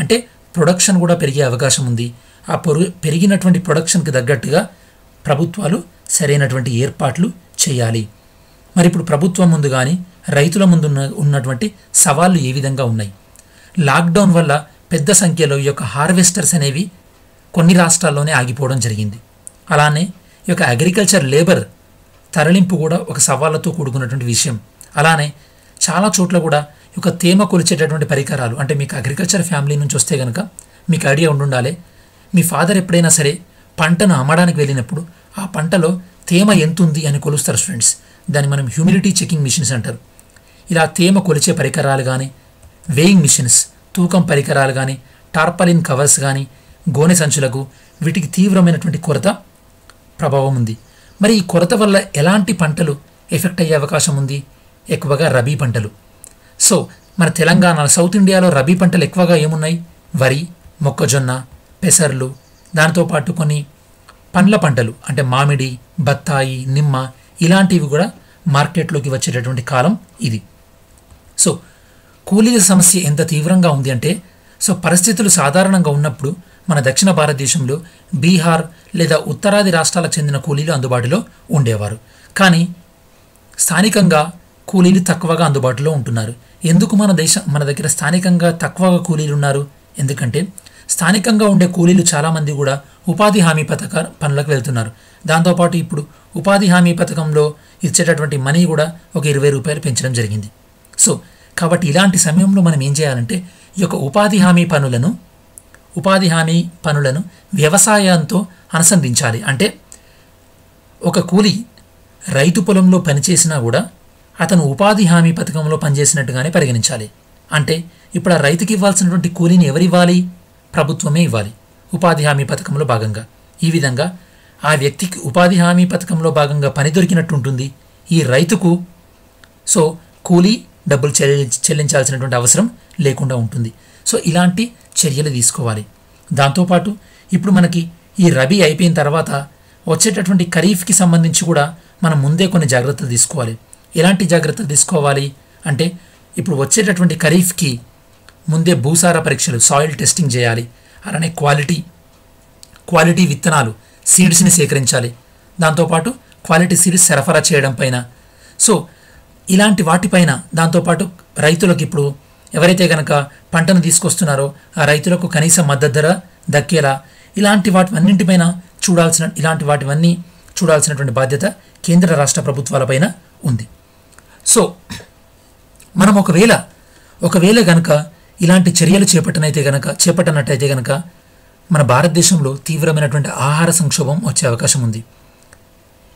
అంటే ప్రొడక్షన్ కూడా పెరిగే అవకాశం ఉంది. ఆ పెరిగినటువంటి ప్రొడక్షన్కి తగ్గట్టుగా ప్రభుత్వాలు సరైనటువంటి ఏర్పాట్లు చేయాలి. మరి ఇప్పుడు ప్రభుత్వం ముందు కానీ రైతుల ముందు ఉన్నటువంటి సవాళ్లు ఏ విధంగా ఉన్నాయి? లాక్డౌన్ వల్ల పెద్ద సంఖ్యలో ఈ యొక్క హార్వెస్టర్స్ అనేవి కొన్ని రాష్ట్రాల్లోనే ఆగిపోవడం జరిగింది. అలానే ఈ యొక్క అగ్రికల్చర్ లేబర్ తరలింపు కూడా ఒక సవాళ్లతో కూడుకున్నటువంటి విషయం. అలానే చాలా చోట్ల కూడా ఈ యొక్క తేమ కొలిచేటటువంటి పరికరాలు, అంటే మీకు అగ్రికల్చర్ ఫ్యామిలీ నుంచి వస్తే కనుక మీకు ఐడియా ఉండాలి. మీ ఫాదర్ ఎప్పుడైనా సరే పంటను అమ్మడానికి వెళ్ళినప్పుడు ఆ పంటలో తేమ ఎంత ఉంది అని కొలుస్తారు స్టూడెంట్స్. దాన్ని మనం హ్యూమిడిటీ చెకింగ్ మిషన్స్ అంటారు. ఇలా తేమ కొలిచే పరికరాలు కానీ, వేయింగ్ మిషన్స్, తూకం పరికరాలు కానీ, టార్పాలిన్ కవర్స్ కానీ, గోనె సంచులకు వీటికి తీవ్రమైనటువంటి కొరత ప్రభావం ఉంది. మరి ఈ కొరత వల్ల ఎలాంటి పంటలు ఎఫెక్ట్ అయ్యే అవకాశం ఉంది? ఎక్కువగా రబీ పంటలు. సో మన తెలంగాణ, సౌత్ ఇండియాలో రబీ పంటలు ఎక్కువగా ఏమున్నాయి? వరి, మొక్కజొన్న, పెసర్లు, దాంతోపాటు కొన్ని పండ్ల పంటలు అంటే మామిడి, బత్తాయి, నిమ్మ ఇలాంటివి కూడా మార్కెట్లోకి వచ్చేటటువంటి కాలం ఇది. సో కూలీల సమస్య ఎంత తీవ్రంగా ఉంది అంటే, సో పరిస్థితులు సాధారణంగా ఉన్నప్పుడు మన దక్షిణ భారతదేశంలో బీహార్ లేదా ఉత్తరాది రాష్ట్రాలకు చెందిన కూలీలు అందుబాటులో ఉండేవారు. కానీ స్థానికంగా కూలీలు తక్కువగా అందుబాటులో ఉంటున్నారు. ఎందుకు మన దగ్గర స్థానికంగా తక్కువగా కూలీలు ఉన్నారు? ఎందుకంటే స్థానికంగా ఉండే కూలీలు చాలామంది కూడా ఉపాధి హామీ పథక పనులకు వెళ్తున్నారు. దాంతోపాటు ఇప్పుడు ఉపాధి హామీ పథకంలో ఇచ్చేటటువంటి మనీ కూడా ఒక 20 రూపాయలు పెంచడం జరిగింది. సో కాబట్టి ఇలాంటి సమయంలో మనం ఏం చేయాలంటే ఈ యొక్క ఉపాధి హామీ పనులను వ్యవసాయంతో అనుసంధించాలి. అంటే ఒక కూలి రైతు పొలంలో పనిచేసినా కూడా అతను ఉపాధి హామీ పథకంలో పనిచేసినట్టుగానే పరిగణించాలి. అంటే ఇప్పుడు ఆ రైతుకి ఇవ్వాల్సినటువంటి కూలీని ఎవరివ్వాలి? ప్రభుత్వమే ఇవ్వాలి ఉపాధి హామీ పథకంలో భాగంగా. ఈ విధంగా ఆ వ్యక్తికి ఉపాధి హామీ పథకంలో భాగంగా పని దొరికినట్టు ఉంటుంది. ఈ రైతుకు సో కూలీ డబ్బులు చెల్లించాల్సినటువంటి అవసరం లేకుండా ఉంటుంది. సో ఇలాంటి చర్యలు తీసుకోవాలి. దాంతోపాటు ఇప్పుడు మనకి ఈ రబీ అయిపోయిన తర్వాత వచ్చేటటువంటి ఖరీఫ్కి సంబంధించి కూడా మనం ముందే కొన్ని జాగ్రత్తలు తీసుకోవాలి. ఎలాంటి జాగ్రత్తలు తీసుకోవాలి అంటే ఇప్పుడు వచ్చేటటువంటి ఖరీఫ్కి ముందే భూసార పరీక్షలు, సాయిల్ టెస్టింగ్ చేయాలి. అలానే క్వాలిటీ విత్తనాలు, సీడ్స్ని సేకరించాలి. దాంతోపాటు క్వాలిటీ సీడ్స్ సరఫరా చేయడం పైన, సో ఇలాంటి వాటిపైన, దాంతోపాటు రైతులకు ఇప్పుడు ఎవరైతే కనుక పంటను తీసుకొస్తున్నారో ఆ రైతులకు కనీస మద్దతు ధర దక్కేలా ఇలాంటి వాటివన్నింటిపైన చూడాల్సినటువంటి బాధ్యత కేంద్ర రాష్ట్ర ప్రభుత్వాలపైన ఉంది. సో మనం ఒకవేళ కనుక ఇలాంటి చర్యలు చేపట్టనట్టయితే కనుక మన భారతదేశంలో తీవ్రమైనటువంటి ఆహార సంక్షోభం వచ్చే అవకాశం ఉంది.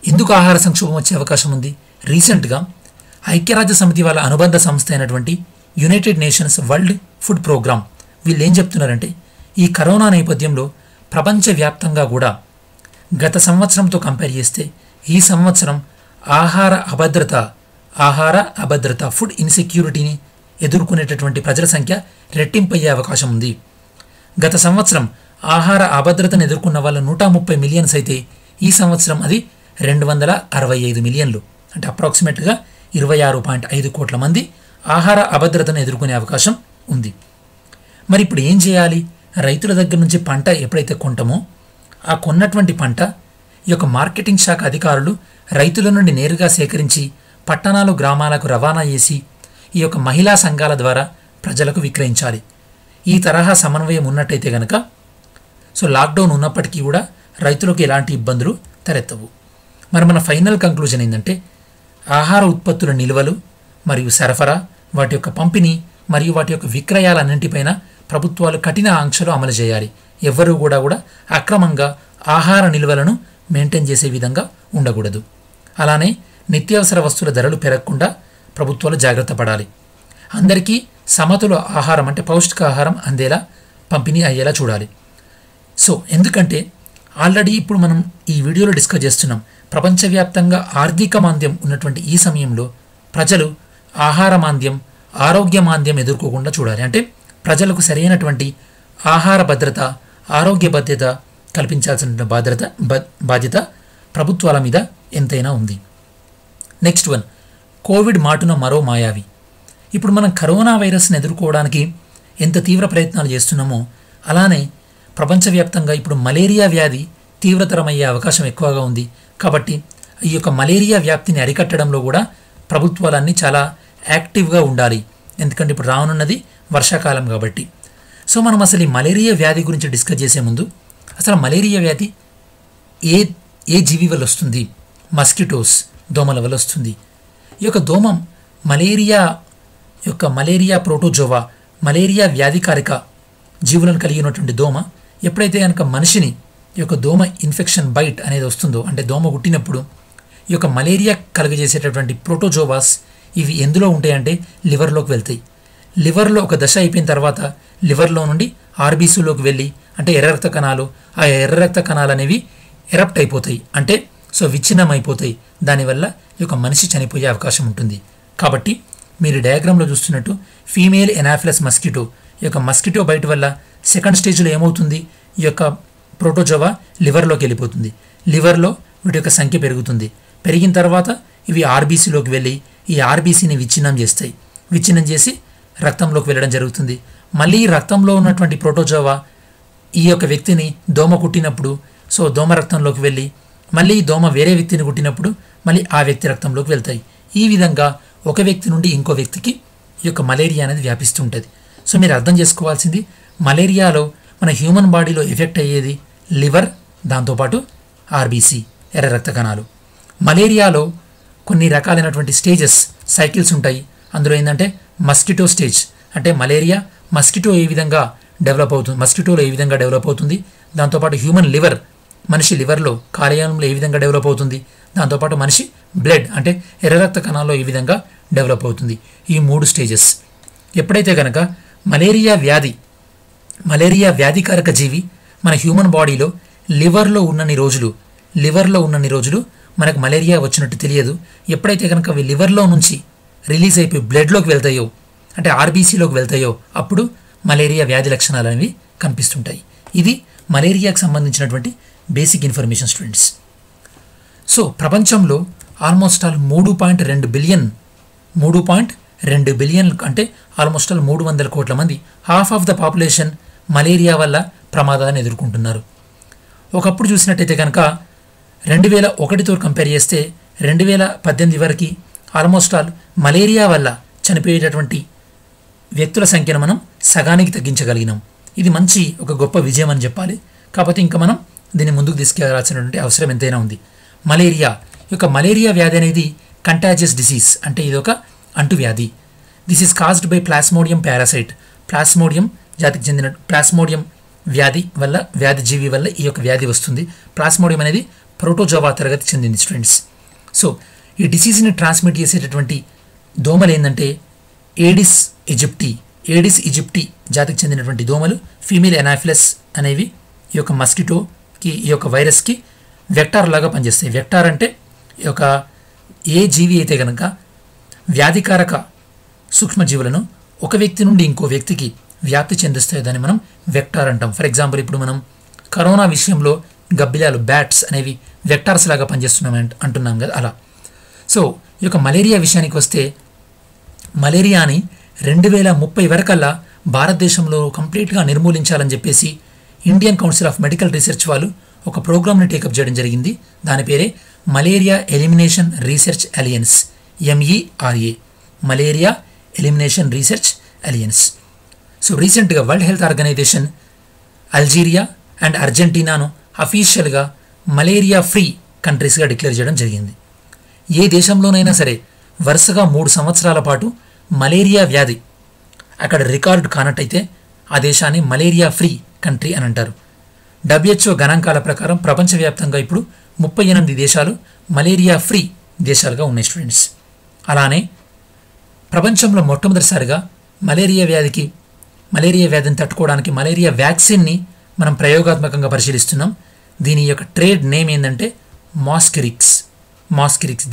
ఎందుకు ఆహార సంక్షోభం వచ్చే అవకాశం ఉంది? రీసెంట్గా ఐక్యరాజ్య సమితి వాళ్ళ అనుబంధ సంస్థ అయినటువంటి United Nations World Food Programme వీళ్ళు ఏం చెప్తున్నారంటే ఈ కరోనా నేపథ్యంలో ప్రపంచవ్యాప్తంగా కూడా గత సంవత్సరంతో కంపేర్ చేస్తే ఈ సంవత్సరం ఆహార అభద్రత ఫుడ్ ఇన్సెక్యూరిటీని ఎదుర్కొనేటటువంటి ప్రజల సంఖ్య రెట్టింపయ్యే అవకాశం ఉంది. గత సంవత్సరం ఆహార అభద్రతను ఎదుర్కొన్న వాళ్ళు 130 మిలియన్స్ అయితే ఈ సంవత్సరం అది 265 మిలియన్లు, అంటే అప్రాక్సిమేట్గా 26.5 కోట్ల మంది ఆహార అభద్రతను ఎదుర్కొనే అవకాశం ఉంది. మరి ఇప్పుడు ఏం చేయాలి? రైతుల దగ్గర నుంచి పంట ఎప్పుడైతే కొంటామో ఆ కొన్నటువంటి పంట ఈ యొక్క మార్కెటింగ్ శాఖ అధికారులు రైతుల నుండి నేరుగా సేకరించి పట్టణాలు, గ్రామాలకు రవాణా చేసి ఈ యొక్క మహిళా సంఘాల ద్వారా ప్రజలకు విక్రయించాలి. ఈ తరహా సమన్వయం ఉన్నట్టయితే కనుక సో లాక్డౌన్ ఉన్నప్పటికీ కూడా రైతులకు ఎలాంటి ఇబ్బందులు తలెత్తవు. మరి మన ఫైనల్ కంక్లూజన్ ఏంటంటే ఆహార ఉత్పత్తుల నిల్వలు మరియు సరఫరా, వాటి యొక్క పంపిణీ మరియు వాటి యొక్క విక్రయాలన్నింటిపైన ప్రభుత్వాలు కఠిన ఆంక్షలు అమలు చేయాలి. ఎవ్వరూ కూడా అక్రమంగా ఆహార నిల్వలను మెయింటైన్ చేసే విధంగా ఉండకూడదు. అలానే నిత్యావసర వస్తువుల ధరలు పెరగకుండా ప్రభుత్వాలు జాగ్రత్త పడాలి. అందరికీ సమతుల ఆహారం అంటే పౌష్టికాహారం అందేలా పంపిణీ అయ్యేలా చూడాలి. సో ఎందుకంటే ఆల్రెడీ ఇప్పుడు మనం ఈ వీడియోలో డిస్కస్ చేస్తున్నాం, ప్రపంచవ్యాప్తంగా ఆర్థిక మాంద్యం ఉన్నటువంటి ఈ సమయంలో ప్రజలు ఆహార మాంద్యం, ఆరోగ్య మాంద్యం ఎదుర్కోకుండా చూడాలి. అంటే ప్రజలకు సరైనటువంటి ఆహార భద్రత, ఆరోగ్య భద్రత కల్పించాల్సిన బాధ్యత ప్రభుత్వాల మీద ఎంతైనా ఉంది. నెక్స్ట్ వన్, కోవిడ్ మాటున మరో మాయావి. ఇప్పుడు మనం కరోనా వైరస్ని ఎదుర్కోవడానికి ఎంత తీవ్ర ప్రయత్నాలు చేస్తున్నామో అలానే ప్రపంచవ్యాప్తంగా ఇప్పుడు మలేరియా వ్యాధి తీవ్రతరమయ్యే అవకాశం ఎక్కువగా ఉంది. కాబట్టి ఈ యొక్క మలేరియా వ్యాప్తిని అరికట్టడంలో కూడా ప్రభుత్వాలన్నీ చాలా యాక్టివ్గా ఉండాలి. ఎందుకంటే ఇప్పుడు రానున్నది వర్షాకాలం కాబట్టి. సో మనం అసలు ఈ మలేరియా వ్యాధి గురించి డిస్కస్ చేసే ముందు అసలు మలేరియా వ్యాధి ఏ జీవి వల్ల వస్తుంది? మస్కిటోస్, దోమల వల్ల వస్తుంది. ఈ యొక్క దోమ మలేరియా ప్రోటోజోవా, మలేరియా వ్యాధికారిక జీవులను కలిగి ఉన్నటువంటి దోమ ఎప్పుడైతే కనుక మనిషిని ఈ యొక్క దోమ ఇన్ఫెక్షన్ బైట్ అనేది వస్తుందో, అంటే దోమ కుట్టినప్పుడు ఈ యొక్క మలేరియా కలుగజేసేటటువంటి ప్రోటోజోవాస్ ఇవి ఎందులో ఉంటాయంటే లివర్లోకి వెళ్తాయి. లివర్లో ఒక దశ అయిపోయిన తర్వాత లివర్లో నుండి ఆర్బీసీలోకి వెళ్ళి, అంటే ఎర్ర రక్త కణాలు, ఆ ఎర్ర రక్త కణాలు అనేవి ఎరప్ట్ అయిపోతాయి, అంటే సో విచ్ఛిన్నం అయిపోతాయి. దానివల్ల ఈ యొక్క మనిషి చనిపోయే అవకాశం ఉంటుంది. కాబట్టి మీరు డయాగ్రామ్లో చూస్తున్నట్టు ఫీమేల్ ఎనాఫిలస్ మస్కిటో, ఈ యొక్క మస్కిటో బైట్ వల్ల సెకండ్ స్టేజ్లో ఏమవుతుంది? ఈ యొక్క ప్రోటోజోవా లివర్లోకి వెళ్ళిపోతుంది. లివర్లో వీటి యొక్క సంఖ్య పెరుగుతుంది. పెరిగిన తర్వాత ఇవి ఆర్బీసీలోకి వెళ్ళి ఈ ఆర్బీసీని విచ్ఛిన్నం చేస్తాయి. విచ్ఛిన్నం చేసి రక్తంలోకి వెళ్ళడం జరుగుతుంది. మళ్ళీ రక్తంలో ఉన్నటువంటి ప్రోటోజోవా ఈ యొక్క వ్యక్తిని దోమ కుట్టినప్పుడు సో దోమ రక్తంలోకి వెళ్ళి మళ్ళీ దోమ వేరే వ్యక్తిని కుట్టినప్పుడు మళ్ళీ ఆ వ్యక్తి రక్తంలోకి వెళ్తాయి. ఈ విధంగా ఒక వ్యక్తి నుండి ఇంకో వ్యక్తికి ఈ యొక్క మలేరియా అనేది వ్యాపిస్తుంటుంది. సో మీరు అర్థం చేసుకోవాల్సింది, మలేరియాలో మన హ్యూమన్ బాడీలో ఎఫెక్ట్ అయ్యేది లివర్, దాంతోపాటు ఆర్బీసీ, ఎర్ర రక్త కణాలు. మలేరియాలో కొన్ని రకాలైనటువంటి స్టేజెస్, సైకిల్స్ ఉంటాయి. అందులో ఏంటంటే మస్కిటో స్టేజ్, అంటే మలేరియా మస్కిటోలో ఏ విధంగా డెవలప్ అవుతుంది, దాంతోపాటు హ్యూమన్ లివర్, మనిషి లివర్లో కాలేయంలో ఏ విధంగా డెవలప్ అవుతుంది, దాంతోపాటు మనిషి బ్లడ్ అంటే ఎర్ర రక్త కణాల్లో ఏ విధంగా డెవలప్ అవుతుంది. ఈ 3 స్టేజెస్. ఎప్పుడైతే కనుక మలేరియా వ్యాధికారక జీవి మన హ్యూమన్ బాడీలో లివర్లో ఉన్నన్ని రోజులు మనకు మలేరియా వచ్చినట్టు తెలియదు. ఎప్పుడైతే కనుక అవి లివర్లో నుంచి రిలీజ్ అయిపోయి బ్లడ్లోకి వెళ్తాయో, అంటే ఆర్బీసీలోకి వెళ్తాయో, అప్పుడు మలేరియా వ్యాధి లక్షణాలు అనేవి కనిపిస్తుంటాయి. ఇది మలేరియాకు సంబంధించినటువంటి బేసిక్ ఇన్ఫర్మేషన్ స్టూడెంట్స్. సో ప్రపంచంలో ఆల్మోస్ట్ ఆల్ 3.2 బిలియన్ అంటే ఆల్మోస్ట్ ఆల్ 300 కోట్ల మంది, half of the population malaria వల్ల ప్రమాదాన్ని ఎదుర్కొంటున్నారు. ఒకప్పుడు చూసినట్టయితే కనుక 2001తో కంపేర్ చేస్తే 2018 వరకు ఆల్మోస్ట్ ఆల్ మలేరియా వల్ల చనిపోయేటటువంటి వ్యక్తుల సంఖ్యను మనం సగానికి తగ్గించగలిగినాం. ఇది మంచి ఒక గొప్ప విజయం అని చెప్పాలి. కాకపోతే ఇంకా మనం దీన్ని ముందుకు తీసుకెళ్లాల్సినటువంటి అవసరం ఎంతైనా ఉంది. మలేరియా వ్యాధి అనేది కంటాజియస్ డిసీజ్, అంటే ఇది ఒక అంటువ్యాధి. This is caused by plasmodium parasite. Plasmodium జాతికి చెందిన ప్లాస్మోడియం వ్యాధి జీవి వల్ల ఈ యొక్క వ్యాధి వస్తుంది. ప్లాస్మోడియం అనేది ప్రోటోజోవా తరగతి చెందింది స్టూడెంట్స్. సో ఈ డిసీజ్ని ట్రాన్స్మిట్ చేసేటటువంటి దోమలు ఏంటంటే ఏడిస్ ఈజిప్టి జాతికి చెందినటువంటి దోమలు, ఫీమేల్ ఎనాఫిలస్ అనేవి ఈ యొక్క మస్కిటోకి, ఈ యొక్క వైరస్కి వెక్టార్ లాగా పనిచేస్తాయి. వెక్టార్ అంటే ఈ యొక్క ఏ జీవి అయితే కనుక వ్యాధికారక సూక్ష్మజీవులను ఒక వ్యక్తి నుండి ఇంకో వ్యక్తికి వ్యాప్తి చెందిస్తాయో దాన్ని మనం వెక్టార్ అంటాం. ఫర్ ఎగ్జాంపుల్ ఇప్పుడు మనం కరోనా విషయంలో గబ్బిలాలు, బ్యాట్స్ అనేవి వెక్టార్స్ లాగా పనిచేస్తున్నాం అంటున్నాం కదా, అలా. సో ఈ యొక్క మలేరియా విషయానికి వస్తే మలేరియాని 2030 వరకల్లా భారతదేశంలో కంప్లీట్గా నిర్మూలించాలని చెప్పేసి Indian Council of Medical Research వాళ్ళు ఒక ప్రోగ్రామ్ని టేకప్ చేయడం జరిగింది. దాని పేరే malaria elimination research alliance, MERA, malaria elimination research alliance. So రీసెంట్గా World Health Organization Algeria and అర్జెంటీనాను అఫీషియల్గా మలేరియా ఫ్రీ కంట్రీస్గా డిక్లేర్ చేయడం జరిగింది. ఏ దేశంలోనైనా సరే వరుసగా 3 సంవత్సరాల పాటు మలేరియా వ్యాధి అక్కడ రికార్డు కానట్టయితే ఆ దేశాన్ని మలేరియా ఫ్రీ కంట్రీ అని అంటారు. WHO గణాంకాల ప్రకారం ప్రపంచవ్యాప్తంగా ఇప్పుడు 38 దేశాలు మలేరియా ఫ్రీ దేశాలుగా ఉన్నాయి స్టూడెంట్స్. అలానే ప్రపంచంలో మొట్టమొదటిసారిగా మలేరియా వ్యాధిని తట్టుకోవడానికి మలేరియా వ్యాక్సిన్ని మనం ప్రయోగాత్మకంగా పరిశీలిస్తున్నాం. దీని యొక్క ట్రేడ్ నేమ్ ఏంటంటే మాస్కిరిక్స్.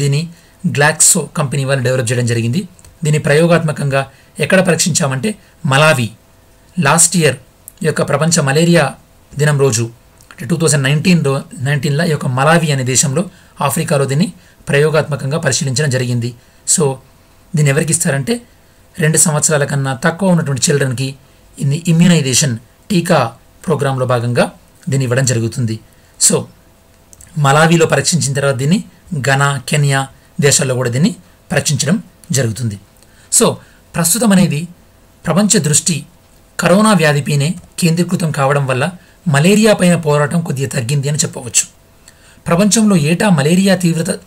దీన్ని గ్లాక్సో కంపెనీ వాళ్ళు డెవలప్ చేయడం జరిగింది. దీన్ని ప్రయోగాత్మకంగా ఎక్కడ పరీక్షించామంటే మలావి. లాస్ట్ ఇయర్ ఈ యొక్క ప్రపంచ మలేరియా దినం రోజు 2019లో ఈ యొక్క మలావి అనే దేశంలో, ఆఫ్రికాలో దీన్ని ప్రయోగాత్మకంగా పరిశీలించడం జరిగింది. సో దీన్ని ఎవరికి ఇస్తారంటే 2 సంవత్సరాల కన్నా తక్కువ ఉన్నటువంటి చిల్డ్రన్కి ఇది ఇమ్యూనైజేషన్ టీకా ప్రోగ్రాంలో భాగంగా దీన్ని ఇవ్వడం జరుగుతుంది. సో మలావిలో పరీక్షించిన తర్వాత దీన్ని ఘనా, కెన్యా దేశాల్లో కూడా దీన్ని పరీక్షించడం జరుగుతుంది. సో ప్రస్తుతం అనేది ప్రపంచ దృష్టి కరోనా వ్యాధిపైనే కేంద్రీకృతం కావడం వల్ల మలేరియా పైన పోరాటం కొద్దిగా తగ్గింది అని చెప్పవచ్చు. ప్రపంచంలో ఏటా మలేరియా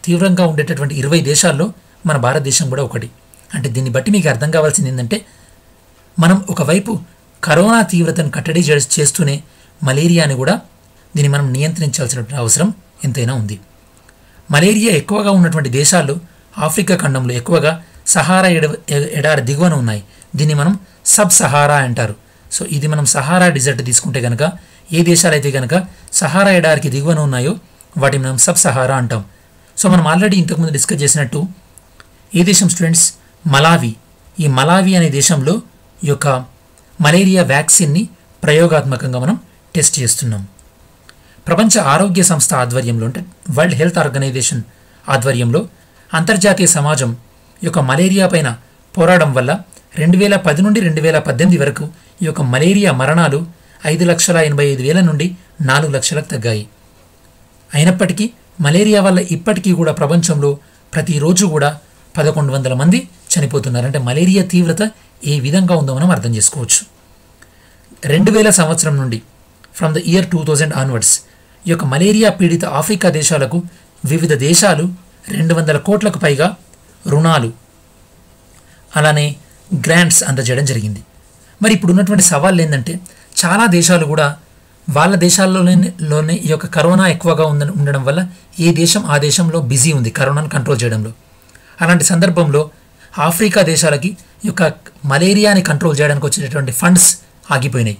తీవ్రంగా ఉండేటటువంటి 20 దేశాల్లో మన భారతదేశం కూడా ఒకటి. అంటే దీన్ని బట్టి మీకు అర్థం కావాల్సింది ఏంటంటే మనం ఒకవైపు కరోనా తీవ్రతను కట్టడి చేస్తూనే మలేరియాని కూడా దీన్ని మనం నియంత్రించాల్సినటువంటి అవసరం ఎంతైనా ఉంది. మలేరియా ఎక్కువగా ఉన్నటువంటి దేశాలు ఆఫ్రికా ఖండంలో ఎక్కువగా సహారా ఎడారి దిగువన ఉన్నాయి. దీన్ని మనం సబ్ సహారా అంటారు. సో ఇది మనం సహారా డిజర్ట్ తీసుకుంటే కనుక ఏ దేశాలైతే కనుక సహారా ఎడారికి దిగువన ఉన్నాయో వాటిని మనం సబ్ సహారా అంటాం. సో మనం ఆల్రెడీ ఇంతకుముందు డిస్కస్ చేసినట్టు ఏ దేశం స్టూడెంట్స్? మలావి. ఈ మలావి అనే దేశంలో ఈ యొక్క మలేరియా వ్యాక్సిన్ని ప్రయోగాత్మకంగా మనం టెస్ట్ చేస్తున్నాం. ప్రపంచ ఆరోగ్య సంస్థ ఆధ్వర్యంలో, అంటే వరల్డ్ హెల్త్ ఆర్గనైజేషన్ ఆధ్వర్యంలో అంతర్జాతీయ సమాజం ఈ యొక్క మలేరియా పైన పోరాటం వల్ల 2010 నుండి 2018 వరకు ఈ యొక్క మలేరియా మరణాలు 5,85,000 నుండి 4 లక్షలకు తగ్గాయి. అయినప్పటికీ మలేరియా వల్ల ఇప్పటికీ కూడా ప్రపంచంలో ప్రతిరోజు కూడా 1,100 మంది చనిపోతున్నారు. అంటే మలేరియా తీవ్రత ఏ విధంగా ఉందో మనం అర్థం చేసుకోవచ్చు. 2000 సంవత్సరం నుండి ఫ్రమ్ ద ఇయర్ 2000 ఆన్వర్డ్స్ ఈ యొక్క మలేరియా పీడిత ఆఫ్రికా దేశాలకు వివిధ దేశాలు 200 కోట్లకు పైగా రుణాలు, అలానే గ్రాంట్స్ అందజేయడం జరిగింది. మరి ఇప్పుడు ఉన్నటువంటి సవాళ్ళు ఏంటంటే చాలా దేశాలు కూడా వాళ్ళ దేశాల్లోనే ఈ యొక్క కరోనా ఎక్కువగా ఉండడం వల్ల ఏ దేశం ఆ దేశంలో బిజీ ఉంది కరోనాను కంట్రోల్ చేయడంలో. అలాంటి సందర్భంలో ఆఫ్రికా దేశాలకి ఈ యొక్క మలేరియాని కంట్రోల్ చేయడానికి వచ్చేటటువంటి ఫండ్స్ ఆగిపోయినాయి.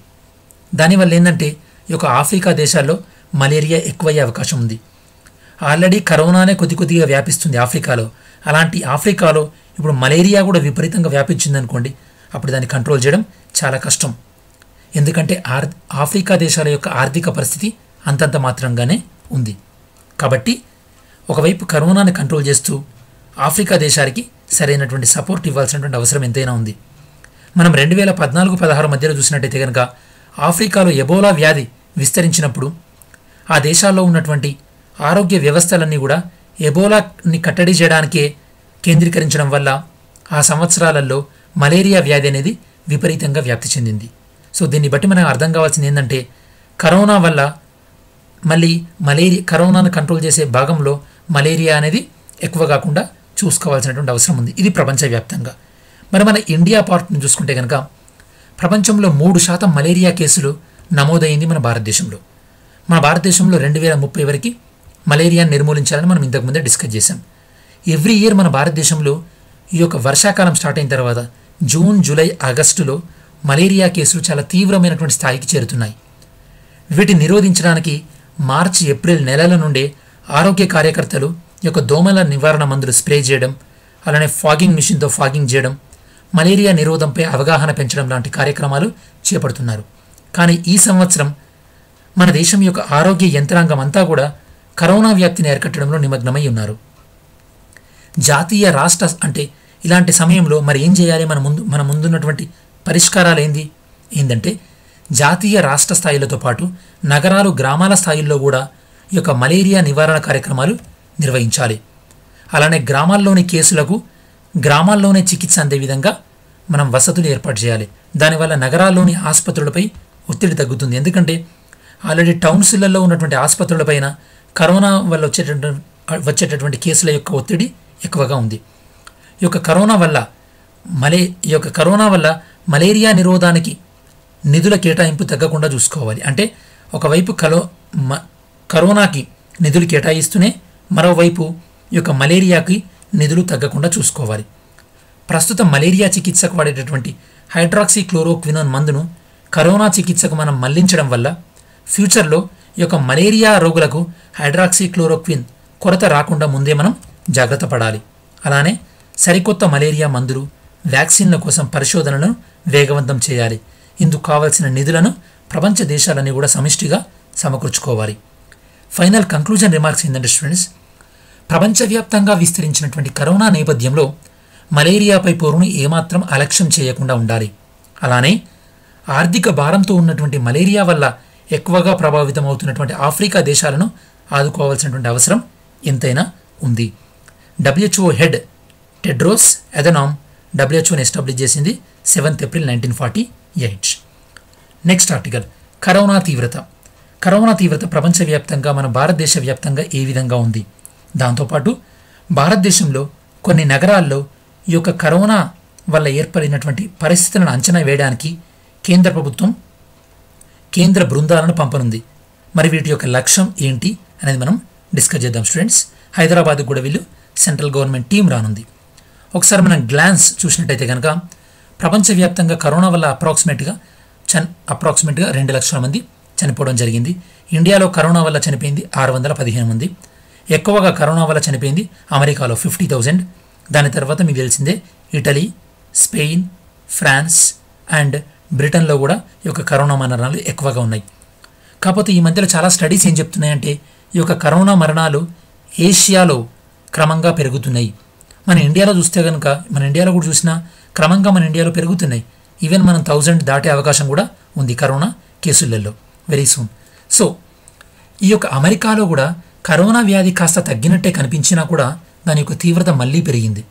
దానివల్ల ఏంటంటే ఈ యొక్క ఆఫ్రికా దేశాల్లో మలేరియా ఎక్కువయ్యే అవకాశం ఉంది. ఆల్రెడీ కరోనానే కొద్దిగా వ్యాపిస్తుంది ఆఫ్రికాలో. అలాంటి ఆఫ్రికాలో ఇప్పుడు మలేరియా కూడా విపరీతంగా వ్యాపించింది అనుకోండి, అప్పుడు దాన్ని కంట్రోల్ చేయడం చాలా కష్టం. ఎందుకంటే ఆఫ్రికా దేశాల యొక్క ఆర్థిక పరిస్థితి అంతంత మాత్రంగానే ఉంది. కాబట్టి ఒకవైపు కరోనాని కంట్రోల్ చేస్తూ ఆఫ్రికా దేశానికి సరైనటువంటి సపోర్ట్ ఇవ్వాల్సినటువంటి అవసరం ఎంతైనా ఉంది. మనం 2014-16 మధ్యలో చూసినట్టయితే కనుక ఆఫ్రికాలో ఎబోలా వ్యాధి విస్తరించినప్పుడు ఆ దేశాల్లో ఉన్నటువంటి ఆరోగ్య వ్యవస్థలన్నీ కూడా ఎబోలాని కట్టడి చేయడానికే కేంద్రీకరించడం వల్ల ఆ సంవత్సరాలలో మలేరియా వ్యాధి అనేది విపరీతంగా వ్యాప్తి చెందింది. సో దీన్ని బట్టి మనకు అర్థం కావాల్సింది ఏంటంటే కరోనా వల్ల మళ్ళీ కరోనాను కంట్రోల్ చేసే భాగంలో మలేరియా అనేది ఎక్కువ కాకుండా చూసుకోవాల్సినటువంటి అవసరం ఉంది. ఇది ప్రపంచవ్యాప్తంగా. మరి మన ఇండియా పార్ట్ని చూసుకుంటే కనుక ప్రపంచంలో 3% మలేరియా కేసులు నమోదైంది మన భారతదేశంలో. మన భారతదేశంలో 2030 వరకు మలేరియాను నిర్మూలించాలని మనం ఇంతకుముందే డిస్కస్ చేశాం. ఎవ్రీ ఇయర్ మన భారతదేశంలో ఈ యొక్క వర్షాకాలం స్టార్ట్ అయిన తర్వాత జూన్, జూలై, ఆగస్టులో మలేరియా కేసులు చాలా తీవ్రమైనటువంటి స్థాయికి చేరుతున్నాయి. వీటిని నిరోధించడానికి మార్చి, ఏప్రిల్ నెలల నుండే ఆరోగ్య కార్యకర్తలు ఈ యొక్క దోమల నివారణ మందులు స్ప్రే చేయడం, అలానే ఫాగింగ్ మిషన్తో ఫాగింగ్ చేయడం, మలేరియా నిరోధంపై అవగాహన పెంచడం లాంటి కార్యక్రమాలు చేపడుతున్నారు. కానీ ఈ సంవత్సరం మన దేశం యొక్క ఆరోగ్య యంత్రాంగం అంతా కూడా కరోనా వ్యాప్తిని అరికట్టడంలో నిమగ్నమై ఉన్నారు. జాతీయ రాష్ట్ర అంటే ఇలాంటి సమయంలో మరి ఏం చేయాలి? మన ముందున్నటువంటి పరిష్కారాలు ఏంటంటే జాతీయ రాష్ట్ర స్థాయిలతో పాటు నగరాలు, గ్రామాల స్థాయిల్లో కూడా ఈ యొక్క మలేరియా నివారణ కార్యక్రమాలు నిర్వహించాలి. అలానే గ్రామాల్లోని కేసులకు గ్రామాల్లోనే చికిత్స అందే విధంగా మనం వసతులు ఏర్పాటు చేయాలి. దానివల్ల నగరాల్లోని ఆసుపత్రులపై ఒత్తిడి తగ్గుతుంది. ఎందుకంటే ఆల్రెడీ టౌన్స్లలో ఉన్నటువంటి ఆసుపత్రులపైన కరోనా వల్ల వచ్చేటటువంటి కేసుల యొక్క ఒత్తిడి ఎక్కువగా ఉంది. ఈ యొక్క కరోనా వల్ల మలేరియా నిరోధానికి నిధుల కేటాయింపు తగ్గకుండా చూసుకోవాలి. అంటే ఒకవైపు కరోనాకి నిధులు కేటాయిస్తూనే మరోవైపు ఈ యొక్క మలేరియాకి నిధులు తగ్గకుండా చూసుకోవాలి. ప్రస్తుతం మలేరియా చికిత్సకు వాడేటటువంటి హైడ్రాక్సీక్లోరోక్వినోన్ మందును కరోనా చికిత్సకు మనం మళ్లించడం వల్ల ఫ్యూచర్లో ఈ యొక్క మలేరియా రోగులకు హైడ్రాక్సీక్లోరోక్విన్ కొరత రాకుండా ముందే మనం జాగ్రత్త పడాలి. అలానే సరికొత్త మలేరియా మందులు, వ్యాక్సిన్ల కోసం పరిశోధనలను వేగవంతం చేయాలి. ఇందుకు కావాల్సిన నిధులను ప్రపంచ దేశాలన్నీ కూడా సమిష్టిగా సమకూర్చుకోవాలి. ఫైనల్ కంక్లూజన్ రిమార్క్స్ ఏంటంటే స్టూడెంట్స్, ప్రపంచవ్యాప్తంగా విస్తరించినటువంటి కరోనా నేపథ్యంలో మలేరియాపై పోరును ఏమాత్రం అలక్ష్యం చేయకుండా ఉండాలి. అలానే ఆర్థిక భారంతో ఉన్నటువంటి మలేరియా వల్ల ఎక్కువగా ప్రభావితం అవుతున్నటువంటి ఆఫ్రికా దేశాలను ఆదుకోవాల్సినటువంటి అవసరం ఎంతైనా ఉంది. WHO హెడ్ టెడ్రోస్ అథనామ్ WHOని ఎస్టాబ్లిష్ చేసింది 7th April 1948. Next article, corona తీవ్రత ప్రపంచవ్యాప్తంగా మన భారతదేశ వ్యాప్తంగా ఏ విధంగా ఉంది? దాంతోపాటు భారతదేశంలో కొన్ని నగరాల్లో ఈ యొక్క కరోనా వల్ల ఏర్పడినటువంటి పరిస్థితులను అంచనా వేయడానికి కేంద్ర ప్రభుత్వం కేంద్ర బృందాలను పంపనుంది. మరి వీటి యొక్క లక్ష్యం ఏంటి అనేది మనం డిస్కస్ చేద్దాం స్టూడెంట్స్. హైదరాబాద్కు కూడా వీళ్ళు సెంట్రల్ గవర్నమెంట్ టీం రానుంది. ఒకసారి మనం గ్లాన్స్ చూసినట్టయితే కనుక ప్రపంచవ్యాప్తంగా కరోనా వల్ల అప్రాక్సిమేట్గా 2 లక్షల మంది చనిపోవడం జరిగింది. ఇండియాలో కరోనా వల్ల చనిపోయింది 615 మంది. ఎక్కువగా కరోనా వల్ల చనిపోయింది అమెరికాలో 50,000. దాని తర్వాత మీకు తెలిసిందే ఇటలీ, స్పెయిన్, ఫ్రాన్స్ అండ్ బ్రిటన్లో కూడా ఈ యొక్క కరోనా మరణాలు ఎక్కువగా ఉన్నాయి. కాకపోతే ఈ మధ్యలో చాలా స్టడీస్ ఏం చెప్తున్నాయంటే ఈ యొక్క కరోనా మరణాలు ఏషియాలో క్రమంగా పెరుగుతున్నాయి. మన ఇండియాలో చూస్తే కనుక మన ఇండియాలో కూడా చూసినా క్రమంగా మన ఇండియాలో పెరుగుతున్నాయి. ఈవెన్ మనం 1000 దాటే అవకాశం కూడా ఉంది కరోనా కేసులలో వెరీ సూన్. సో ఈ యొక్క అమెరికాలో కూడా కరోనా వ్యాధి కాస్త తగ్గినట్టే కనిపించినా కూడా దాని యొక్క తీవ్రత మళ్ళీ పెరిగింది.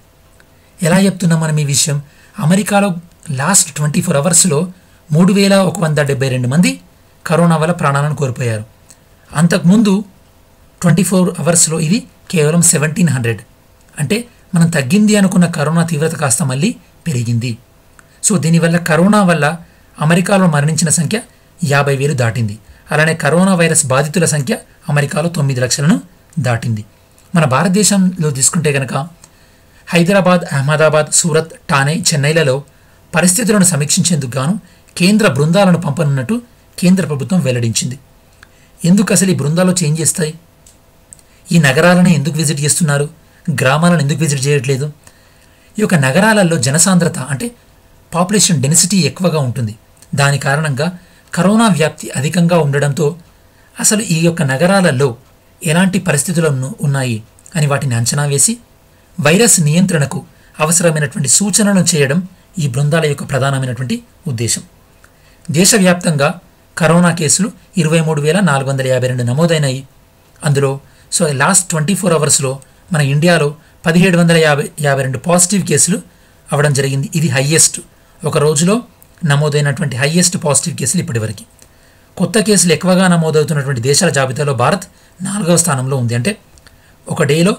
ఎలా చెప్తున్నాం మనం ఈ విషయం? అమెరికాలో లాస్ట్ 24 అవర్స్లో 3172 మంది కరోనా వల్ల ప్రాణాలను కోల్పోయారు. అంతకుముందు 24 అవర్స్లో ఇది కేవలం 1700. అంటే మనం తగ్గింది అనుకున్న కరోనా తీవ్రత కాస్త మళ్ళీ పెరిగింది. సో దీనివల్ల కరోనా వల్ల అమెరికాలో మరణించిన సంఖ్య 50,000 దాటింది. అలానే కరోనా వైరస్ బాధితుల సంఖ్య అమెరికాలో 9 లక్షలను దాటింది. మన భారతదేశంలో తీసుకుంటే కనుక హైదరాబాద్, అహ్మదాబాద్, సూరత్, ఠానే, చెన్నైలలో పరిస్థితులను సమీక్షించేందుకు గాను కేంద్ర బృందాలను పంపనున్నట్టు కేంద్ర ప్రభుత్వం వెల్లడించింది. ఎందుకు అసలు ఈ బృందాలు చేంజ్ చేస్తాయి? ఈ నగరాలను ఎందుకు విజిట్ చేస్తున్నారు? గ్రామాలను ఎందుకు విజిట్ చేయట్లేదు? ఈ యొక్క నగరాలలో జనసాంద్రత అంటే పాపులేషన్ డెన్సిటీ ఎక్కువగా ఉంటుంది. దాని కారణంగా కరోనా వ్యాప్తి అధికంగా ఉండడంతో అసలు ఈ యొక్క నగరాలలో ఎలాంటి పరిస్థితులు ఉన్నాయి అని వాటిని అంచనా వేసి వైరస్ నియంత్రణకు అవసరమైనటువంటి సూచనలను చేయడం ఈ బృందాల యొక్క ప్రధానమైనటువంటి ఉద్దేశం. దేశవ్యాప్తంగా కరోనా కేసులు 23,452 నమోదైనాయి. అందులో లాస్ట్ 24 అవర్స్లో మన ఇండియాలో 1,752 పాజిటివ్ కేసులు అవ్వడం జరిగింది. ఇది హయ్యెస్ట్, ఒక రోజులో నమోదైనటువంటి హయ్యెస్ట్ పాజిటివ్ కేసులు ఇప్పటివరకు. కొత్త కేసులు ఎక్కువగా నమోదవుతున్నటువంటి దేశాల జాబితాలో భారత్ 4వ స్థానంలో ఉంది. అంటే ఒక డేలో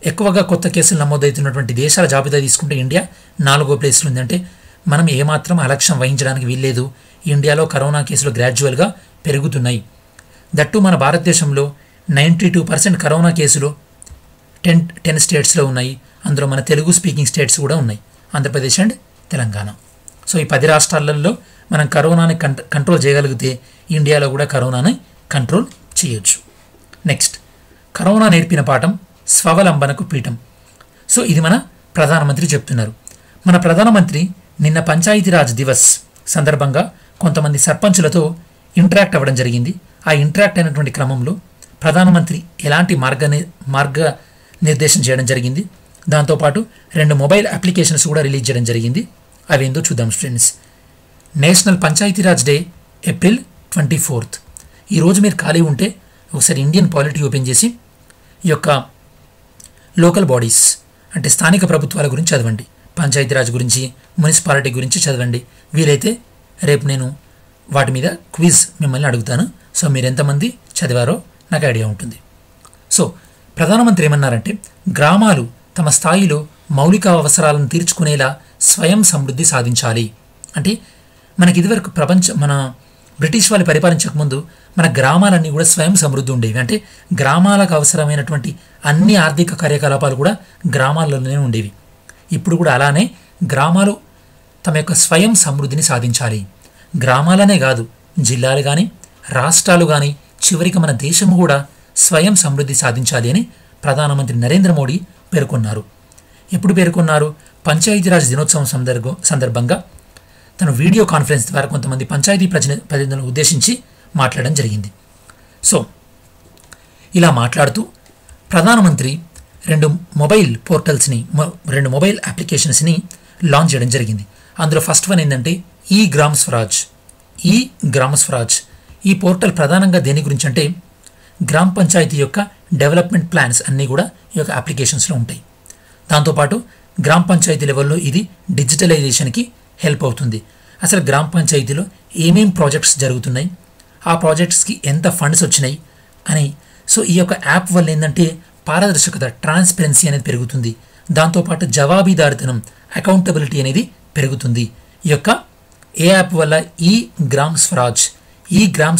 ఎక్కువగా కొత్త కేసులు నమోదవుతున్నటువంటి దేశాల జాబితా తీసుకుంటే ఇండియా 4వ ప్లేస్లో ఉంది. అంటే మనం ఏమాత్రం అలక్ష్యం వహించడానికి వీల్లేదు. ఇండియాలో కరోనా కేసులు గ్రాడ్యువల్గా పెరుగుతున్నాయి. దట్టు మన భారతదేశంలో 92% కరోనా కేసులు 10 స్టేట్స్లో ఉన్నాయి. అందులో మన తెలుగు స్పీకింగ్ స్టేట్స్ కూడా ఉన్నాయి, ఆంధ్రప్రదేశ్ అండ్ తెలంగాణ. సో ఈ 10 రాష్ట్రాలలో మనం కరోనాని కంట్రోల్ చేయగలిగితే ఇండియాలో కూడా కరోనాని కంట్రోల్ చేయొచ్చు. నెక్స్ట్, కరోనా నేర్పిన పాఠం స్వావలంబనకు పీఠం. సో ఇది మన ప్రధానమంత్రి చెప్తున్నారు. మన ప్రధానమంత్రి నిన్న పంచాయతీరాజ్ దివస్ సందర్భంగా కొంతమంది సర్పంచులతో ఇంటరాక్ట్ అవ్వడం జరిగింది. ఆ ఇంటరాక్ట్ అయినటువంటి క్రమంలో ప్రధానమంత్రి ఎలాంటి మార్గ నిర్దేశం చేయడం జరిగింది. దాంతోపాటు 2 మొబైల్ అప్లికేషన్స్ కూడా రిలీజ్ చేయడం జరిగింది. అవేందో చూద్దాం students. National Panchayati Raj day April 24. ఈరోజు మీరు ఖాళీ ఉంటే ఒకసారి ఇండియన్ పాలిటీ ఓపెన్ చేసి ఈ యొక్క లోకల్ బాడీస్ అంటే స్థానిక ప్రభుత్వాల గురించి చదవండి. పంచాయతీరాజ్ గురించి, మున్సిపాలిటీ గురించి చదవండి. వీలైతే రేపు నేను వాటి మీద క్విజ్ మిమ్మల్ని అడుగుతాను. సో మీరు ఎంతమంది చదివారో నాకు ఐడియా ఉంటుంది. సో ప్రధానమంత్రి ఏమన్నారంటే, గ్రామాలు తమ స్థాయిలో మౌలిక అవసరాలను తీర్చుకునేలా స్వయం సమృద్ధి సాధించాలి. అంటే మనకి ఇదివరకు మన బ్రిటిష్ వాళ్ళు పరిపాలించకముందు మన గ్రామాలన్నీ కూడా స్వయం సమృద్ధి ఉండేవి. అంటే గ్రామాలకు అవసరమైనటువంటి అన్ని ఆర్థిక కార్యకలాపాలు కూడా గ్రామాల్లోనే ఉండేవి. ఇప్పుడు కూడా అలానే గ్రామాలు తమ యొక్క స్వయం సమృద్ధిని సాధించాలి. గ్రామాలనే కాదు, జిల్లాలు కానీ, రాష్ట్రాలు కానీ, చివరికి మన దేశము కూడా స్వయం సమృద్ధి సాధించాలి అని ప్రధానమంత్రి నరేంద్ర మోడీ పేర్కొన్నారు. ఎప్పుడు పేర్కొన్నారు? పంచాయతీరాజ్ దినోత్సవం సందర్భంగా తను వీడియో కాన్ఫరెన్స్ ద్వారా కొంతమంది పంచాయతీ ప్రతినిధులను ఉద్దేశించి మాట్లాడడం జరిగింది. సో ఇలా మాట్లాడుతూ ప్రధానమంత్రి 2 మొబైల్ పోర్టల్స్ని, 2 మొబైల్ అప్లికేషన్స్ని లాంచ్ చేయడం జరిగింది. అందులో ఫస్ట్ వన్ ఏంటంటే ఈ గ్రామ స్వరాజ్. ఈ పోర్టల్ ప్రధానంగా దేని గురించి అంటే గ్రామ పంచాయతీ యొక్క డెవలప్మెంట్ ప్లాన్స్ అన్నీ కూడా ఈ యొక్క అప్లికేషన్స్లో ఉంటాయి. దాంతోపాటు గ్రామ పంచాయతీ లెవెల్లో ఇది డిజిటలైజేషన్కి హెల్ప్ అవుతుంది. అసలు గ్రామ పంచాయతీలో ఏమేం ప్రాజెక్ట్స్ జరుగుతున్నాయి, ఆ ప్రాజెక్ట్స్కి ఎంత ఫండ్స్ వచ్చినాయి అని. సో ఈ యొక్క యాప్ వల్ల ఏంటంటే పారదర్శకత, ట్రాన్స్పరెన్సీ అనేది పెరుగుతుంది. దాంతోపాటు జవాబీదారితనం, అకౌంటబిలిటీ అనేది పెరుగుతుంది. ఈ యొక్క ఏ యాప్ వల్ల ఈ గ్రామ్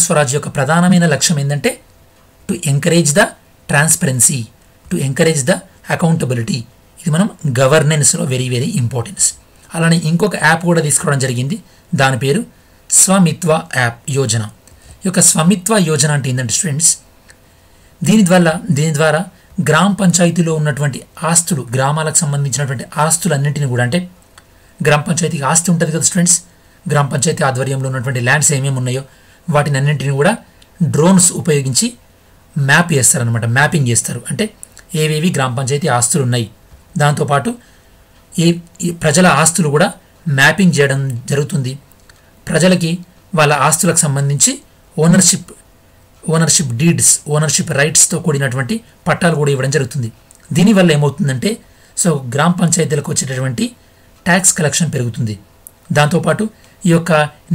స్వరాజ్ యొక్క ప్రధానమైన లక్ష్యం ఏంటంటే to encourage the transparency, to encourage the accountability. ఇది మనం గవర్నెన్స్లో వెరీ వెరీ ఇంపార్టెన్స్. అలానే ఇంకొక యాప్ కూడా తీసుకోవడం జరిగింది. దాని పేరు స్వమిత్వ యాప్ యోజన. ఈ యొక్క స్వమిత్వ యోజన అంటే ఏంటంటే స్టూడెంట్స్, దీని ద్వారా గ్రామ పంచాయతీలో ఉన్నటువంటి ఆస్తులు, గ్రామాలకు సంబంధించినటువంటి ఆస్తులన్నింటినీ కూడా, అంటే గ్రామ పంచాయతీకి ఆస్తి ఉంటుంది కదా స్టూడెంట్స్, గ్రామ పంచాయతీ ఆధ్వర్యంలో ఉన్నటువంటి ల్యాండ్స్ ఏమేమి ఉన్నాయో వాటిని అన్నింటినీ కూడా డ్రోన్స్ ఉపయోగించి మ్యాపింగ్ చేస్తారు. అంటే ఏవేవి గ్రామ పంచాయతీ ఆస్తులు ఉన్నాయి, దాంతోపాటు ఈ ప్రజల ఆస్తులు కూడా మ్యాపింగ్ చేయడం జరుగుతుంది. ప్రజలకి వాళ్ళ ఆస్తులకు సంబంధించి ఓనర్షిప్ డీడ్స్, ఓనర్షిప్ రైట్స్తో కూడినటువంటి పట్టాలు కూడా ఇవ్వడం జరుగుతుంది. దీనివల్ల ఏమవుతుందంటే గ్రామ పంచాయతీలకు వచ్చేటటువంటి ట్యాక్స్ కలెక్షన్ పెరుగుతుంది. దాంతోపాటు ఈ యొక్క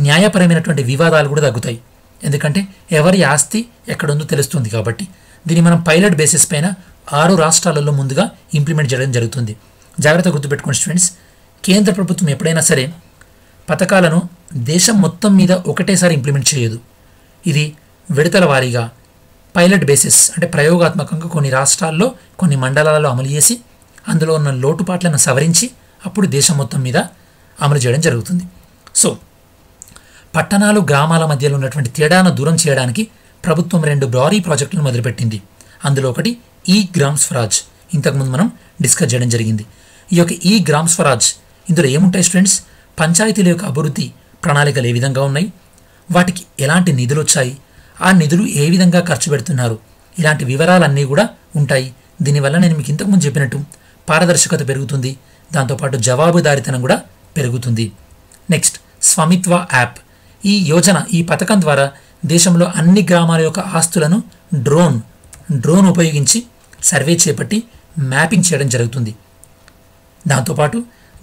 న్యాయపరమైనటువంటి వివాదాలు కూడా తగ్గుతాయి. ఎందుకంటే ఎవరి ఆస్తి ఎక్కడుందో తెలుస్తుంది కాబట్టి. దీన్ని మనం పైలట్ బేసిస్ పైన 6 రాష్ట్రాలలో ముందుగా ఇంప్లిమెంట్ చేయడం జరుగుతుంది. జాగ్రత్త గుర్తుపెట్టుకోండి స్టూడెంట్స్, కేంద్ర ప్రభుత్వం ఎప్పుడైనా సరే పథకాలను దేశం మొత్తం మీద ఒకటేసారి ఇంప్లిమెంట్ చేయదు. ఇది విడతల వారీగా పైలట్ బేసిస్ అంటే ప్రయోగాత్మకంగా కొన్ని రాష్ట్రాల్లో కొన్ని మండలాలలో అమలు చేసి అందులో ఉన్న లోటుపాట్లను సవరించి అప్పుడు దేశం మొత్తం మీద అమలు చేయడం జరుగుతుంది. సో పట్టణాలు గ్రామాల మధ్యలో ఉన్నటువంటి తేడాను దూరం చేయడానికి ప్రభుత్వం 2 భారీ ప్రాజెక్టులను మొదలుపెట్టింది. అందులో ఒకటి ఈ గ్రామ్ స్వరాజ్, ఇంతకుముందు మనం డిస్కస్ చేయడం జరిగింది. ఈ యొక్క ఈ గ్రామ్ స్వరాజ్ ఇందులో ఏముంటాయి స్టూడెంట్స్, పంచాయతీల యొక్క అభివృద్ధి ప్రణాళికలు ఏ విధంగా ఉన్నాయి, వాటికి ఎలాంటి నిధులు వచ్చాయి, ఆ నిధులు ఏ విధంగా ఖర్చు పెడుతున్నారు, ఇలాంటి వివరాలన్నీ కూడా ఉంటాయి. దీనివల్ల నేను మీకు ఇంతకుముందు చెప్పినట్టు పారదర్శకత పెరుగుతుంది, దాంతోపాటు జవాబుదారీతనం కూడా పెరుగుతుంది. Next Swamitva app. ఈ యోజన, ఈ పథకం ద్వారా దేశంలో అన్ని గ్రామాల యొక్క ఆస్తులను డ్రోన్ ఉపయోగించి సర్వే చేపట్టి మ్యాపింగ్ చేయడం జరుగుతుంది. దాంతోపాటు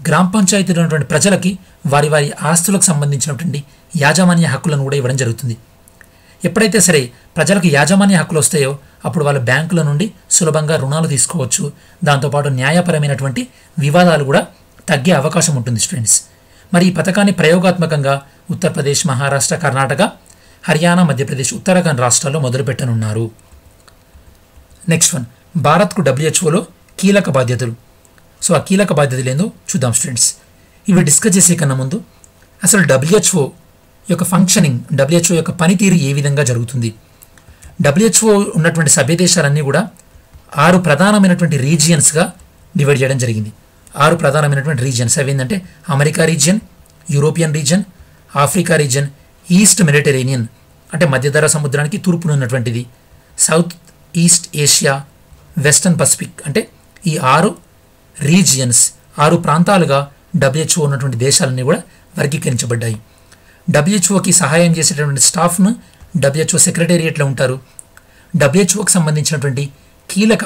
గ్రామ పంచాయతీలో ఉన్నటువంటి ప్రజలకి వారి వారి ఆస్తులకు సంబంధించినటువంటి యాజమాన్య హక్కులను కూడా ఇవ్వడం జరుగుతుంది. ఎప్పుడైతే సరే ప్రజలకు యాజమాన్య హక్కులు వస్తాయో అప్పుడు వాళ్ళ బ్యాంకుల నుండి సులభంగా రుణాలు తీసుకోవచ్చు. దాంతోపాటు న్యాయపరమైనటువంటి వివాదాలు కూడా తగ్గే అవకాశం ఉంటుంది స్టూడెంట్స్. మరి ఈ పథకాన్ని ప్రయోగాత్మకంగా ఉత్తరప్రదేశ్, మహారాష్ట్ర, కర్ణాటక, హర్యానా, మధ్యప్రదేశ్, ఉత్తరాఖండ్ రాష్ట్రాల్లో మొదలుపెట్టనున్నారు. నెక్స్ట్ వన్, భారత్కు డబ్ల్యూహెచ్ఓలో కీలక బాధ్యతలు. సో ఆ కీలక బాధ్యతలు ఏందో చూద్దాం స్టూడెంట్స్. ఇవి డిస్కస్ చేసే కన్నా ముందు అసలు డబ్ల్యూహెచ్ఓ యొక్క ఫంక్షనింగ్, డబ్ల్యూహెచ్ఓ యొక్క పనితీరు ఏ విధంగా జరుగుతుంది. డబ్ల్యూహెచ్ఓ ఉన్నటువంటి సభ్య దేశాలన్నీ కూడా 6 ప్రధానమైనటువంటి రీజియన్స్గా డివైడ్ చేయడం జరిగింది. 6 ప్రధానమైనటువంటి రీజియన్స్ అవి ఏంటంటే America region, European region, Africa region, east Mediterranean అంటే మధ్యధరా సముద్రానికి తూర్పున ఉన్నటువంటిది, south east Asia, western Pacific అంటే ఈ 6 రీజియన్స్, 6 ప్రాంతాలుగా డబ్ల్యూహెచ్ఓ ఉన్నటువంటి దేశాలన్నీ కూడా వర్గీకరించబడ్డాయి. డబ్ల్యూహెచ్ఓకి సహాయం చేసేటటువంటి స్టాఫ్ను డబ్ల్యూహెచ్ఓ సెక్రటేరియట్లో ఉంటారు. డబ్ల్యూహెచ్ఓకి సంబంధించినటువంటి కీలక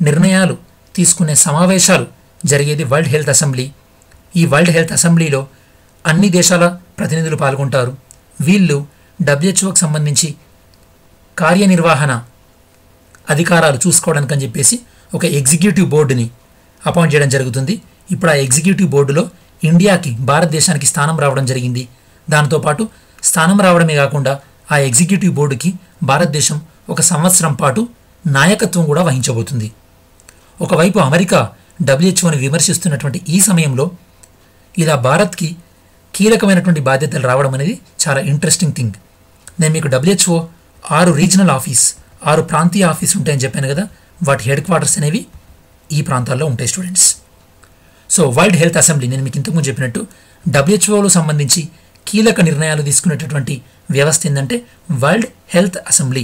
నిర్ణయాలు తీసుకునే సమావేశాలు జరిగేది వరల్డ్ హెల్త్ అసెంబ్లీ. ఈ వరల్డ్ హెల్త్ అసెంబ్లీలో అన్ని దేశాల ప్రతినిధులు పాల్గొంటారు. వీళ్ళు డబ్ల్యూహెచ్ఓకి సంబంధించి కార్యనిర్వహణ అధికారాలు చూసుకోవడానికి అని చెప్పేసి ఒక ఎగ్జిక్యూటివ్ బోర్డుని అపాయింట్ చేయడం జరుగుతుంది. ఇప్పుడు ఆ ఎగ్జిక్యూటివ్ బోర్డులో ఇండియాకి, భారతదేశానికి స్థానం రావడం జరిగింది. దాంతోపాటు స్థానం రావడమే కాకుండా ఆ ఎగ్జిక్యూటివ్ బోర్డుకి భారతదేశం 1 సంవత్సరం పాటు నాయకత్వం కూడా వహించబోతుంది. ఒకవైపు అమెరికా డబ్ల్యూహెచ్ఓని విమర్శిస్తున్నటువంటి ఈ సమయంలో ఇలా భారత్కి కీలకమైనటువంటి బాధ్యతలు రావడం అనేది చాలా ఇంట్రెస్టింగ్ థింగ్. నేను మీకు డబ్ల్యూహెచ్ఓ 6 రీజనల్ ఆఫీస్, 6 ప్రాంతీయ ఆఫీస్ ఉంటాయని చెప్పాను కదా, వాటి హెడ్ క్వార్టర్స్ అనేవి ఈ ప్రాంతాల్లో ఉంటాయి students. So world health assembly నేను మీకు ఇంతకుముందు చెప్పినట్టు డబ్ల్యూహెచ్ఓలో సంబంధించి కీలక నిర్ణయాలు తీసుకునేటటువంటి వ్యవస్థ ఏంటంటే వరల్డ్ హెల్త్ అసెంబ్లీ.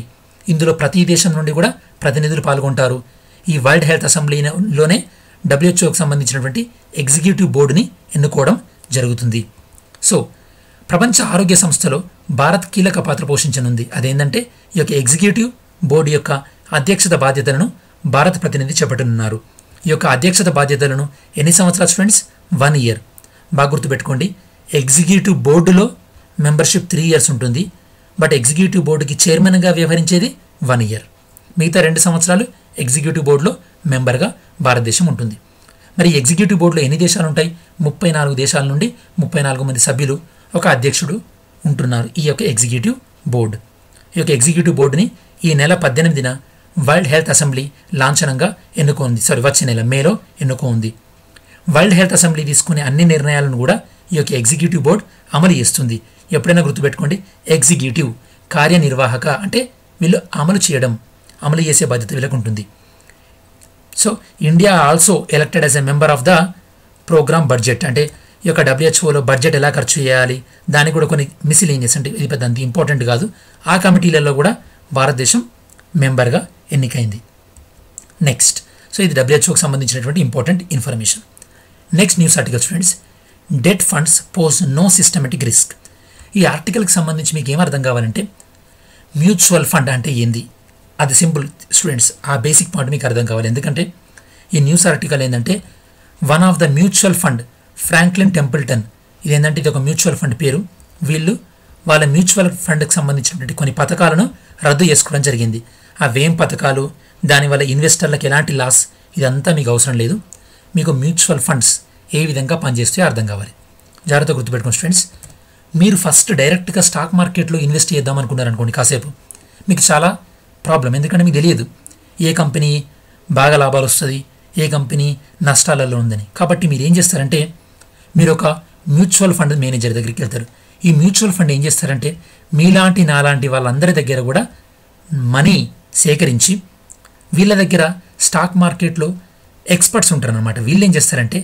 ఇందులో ప్రతి దేశం నుండి కూడా ప్రతినిధులు పాల్గొంటారు. ఈ వరల్డ్ హెల్త్ అసెంబ్లీలోనే డబ్ల్యూహెచ్ఓకి సంబంధించినటువంటి ఎగ్జిక్యూటివ్ బోర్డుని ఎన్నుకోవడం జరుగుతుంది. సో ప్రపంచ ఆరోగ్య సంస్థలో భారత్ కీలక పాత్ర పోషించనుంది. అదేంటంటే ఈ యొక్క ఎగ్జిక్యూటివ్ బోర్డు యొక్క అధ్యక్షత బాధ్యతలను భారత ప్రతినిధి చేపట్టనున్నారు. ఈ యొక్క అధ్యక్షత బాధ్యతలను ఎన్ని సంవత్సరాలు స్టూడెంట్స్? 1 ఇయర్. బాగా గుర్తుపెట్టుకోండి, ఎగ్జిక్యూటివ్ బోర్డులో మెంబర్షిప్ 3 ఇయర్స్ ఉంటుంది. బట్ ఎగ్జిక్యూటివ్ బోర్డుకి చైర్మన్గా వ్యవహరించేది 1 ఇయర్. మిగతా 2 సంవత్సరాలు ఎగ్జిక్యూటివ్ బోర్డులో మెంబర్గా భారతదేశం ఉంటుంది. మరి ఎగ్జిక్యూటివ్ బోర్డులో ఎన్ని దేశాలు ఉంటాయి? 34 దేశాల నుండి 34 మంది సభ్యులు, ఒక అధ్యక్షుడు ఉంటున్నారు ఈ యొక్క ఎగ్జిక్యూటివ్ బోర్డు. ఈ యొక్క ఎగ్జిక్యూటివ్ బోర్డుని ఈ నెల 18న వరల్డ్ హెల్త్ అసెంబ్లీ లాంఛనంగా ఎన్నుకోంది. వచ్చే నెల మేలో ఎన్నుకోంది. వరల్డ్ హెల్త్ అసెంబ్లీ తీసుకునే అన్ని నిర్ణయాలను కూడా ఈ యొక్క ఎగ్జిక్యూటివ్ బోర్డు అమలు చేస్తుంది. ఎప్పుడైనా గుర్తుపెట్టుకోండి, ఎగ్జిక్యూటివ్ కార్యనిర్వాహక అంటే వీళ్ళు అమలు చేసే బాధ్యత వీళ్ళకు ఉంటుంది. So India also elected as a member of the programme budget. అంటే ఈ యొక్క డబ్ల్యూహెచ్ఓలో బడ్జెట్ ఎలా ఖర్చు చేయాలి దానికి కూడా కొన్ని మిసిలీనియస్, అంటే ఇది పెద్ద అంత ఇంపార్టెంట్ కాదు, ఆ కమిటీలలో కూడా భారతదేశం మెంబర్గా ఎన్నికైంది. నెక్స్ట్, సో ఇది డబ్ల్యూహెచ్ఓకి సంబంధించినటువంటి important information. Next news article students, debt funds pose no systematic risk. ఈ ఆర్టికల్కి సంబంధించి మీకు ఏమర్థం కావాలంటే మ్యూచువల్ ఫండ్ అంటే ఏంది, అది సింపుల్ స్టూడెంట్స్, ఆ బేసిక్ పాయింట్ మీకు అర్థం కావాలి. ఎందుకంటే ఈ న్యూస్ ఆర్టికల్ ఏంటంటే one of the mutual fund Franklin Templeton, ఇదేంటంటే ఇది ఒక మ్యూచువల్ ఫండ్ పేరు. వీళ్ళు వాళ్ళ మ్యూచువల్ ఫండ్కి సంబంధించినటువంటి కొన్ని పథకాలను రద్దు చేసుకోవడం జరిగింది. అవేం పథకాలు, దానివల్ల ఇన్వెస్టర్లకు ఎలాంటి లాస్, ఇదంతా మీకు అవసరం లేదు. మీకు మ్యూచువల్ ఫండ్స్ ఏ విధంగా పనిచేస్తాయో అర్థం కావాలి. జాగ్రత్త గుర్తుపెట్టుకోండి స్టూడెంట్స్. మీరు ఫస్ట్ డైరెక్ట్గా స్టాక్ మార్కెట్లో ఇన్వెస్ట్ చేద్దాం అనుకున్నారనుకోండి, కాసేపు మీకు చాలా ప్రాబ్లం. ఎందుకంటే మీకు తెలియదు ఏ కంపెనీ బాగా లాభాలు వస్తుంది, ఏ కంపెనీ నష్టాలలో ఉందని. కాబట్టి మీరు ఏం చేస్తారంటే మీరు ఒక మ్యూచువల్ ఫండ్ మేనేజర్ దగ్గరికి వెళ్తారు. ఈ మ్యూచువల్ ఫండ్ ఏం చేస్తారంటే మీలాంటి నాలాంటి వాళ్ళందరి దగ్గర కూడా మనీ సేకరించి వీళ్ళ దగ్గర స్టాక్ మార్కెట్లో ఎక్స్పర్ట్స్ ఉంటారనమాట. వీళ్ళు ఏం చేస్తారంటే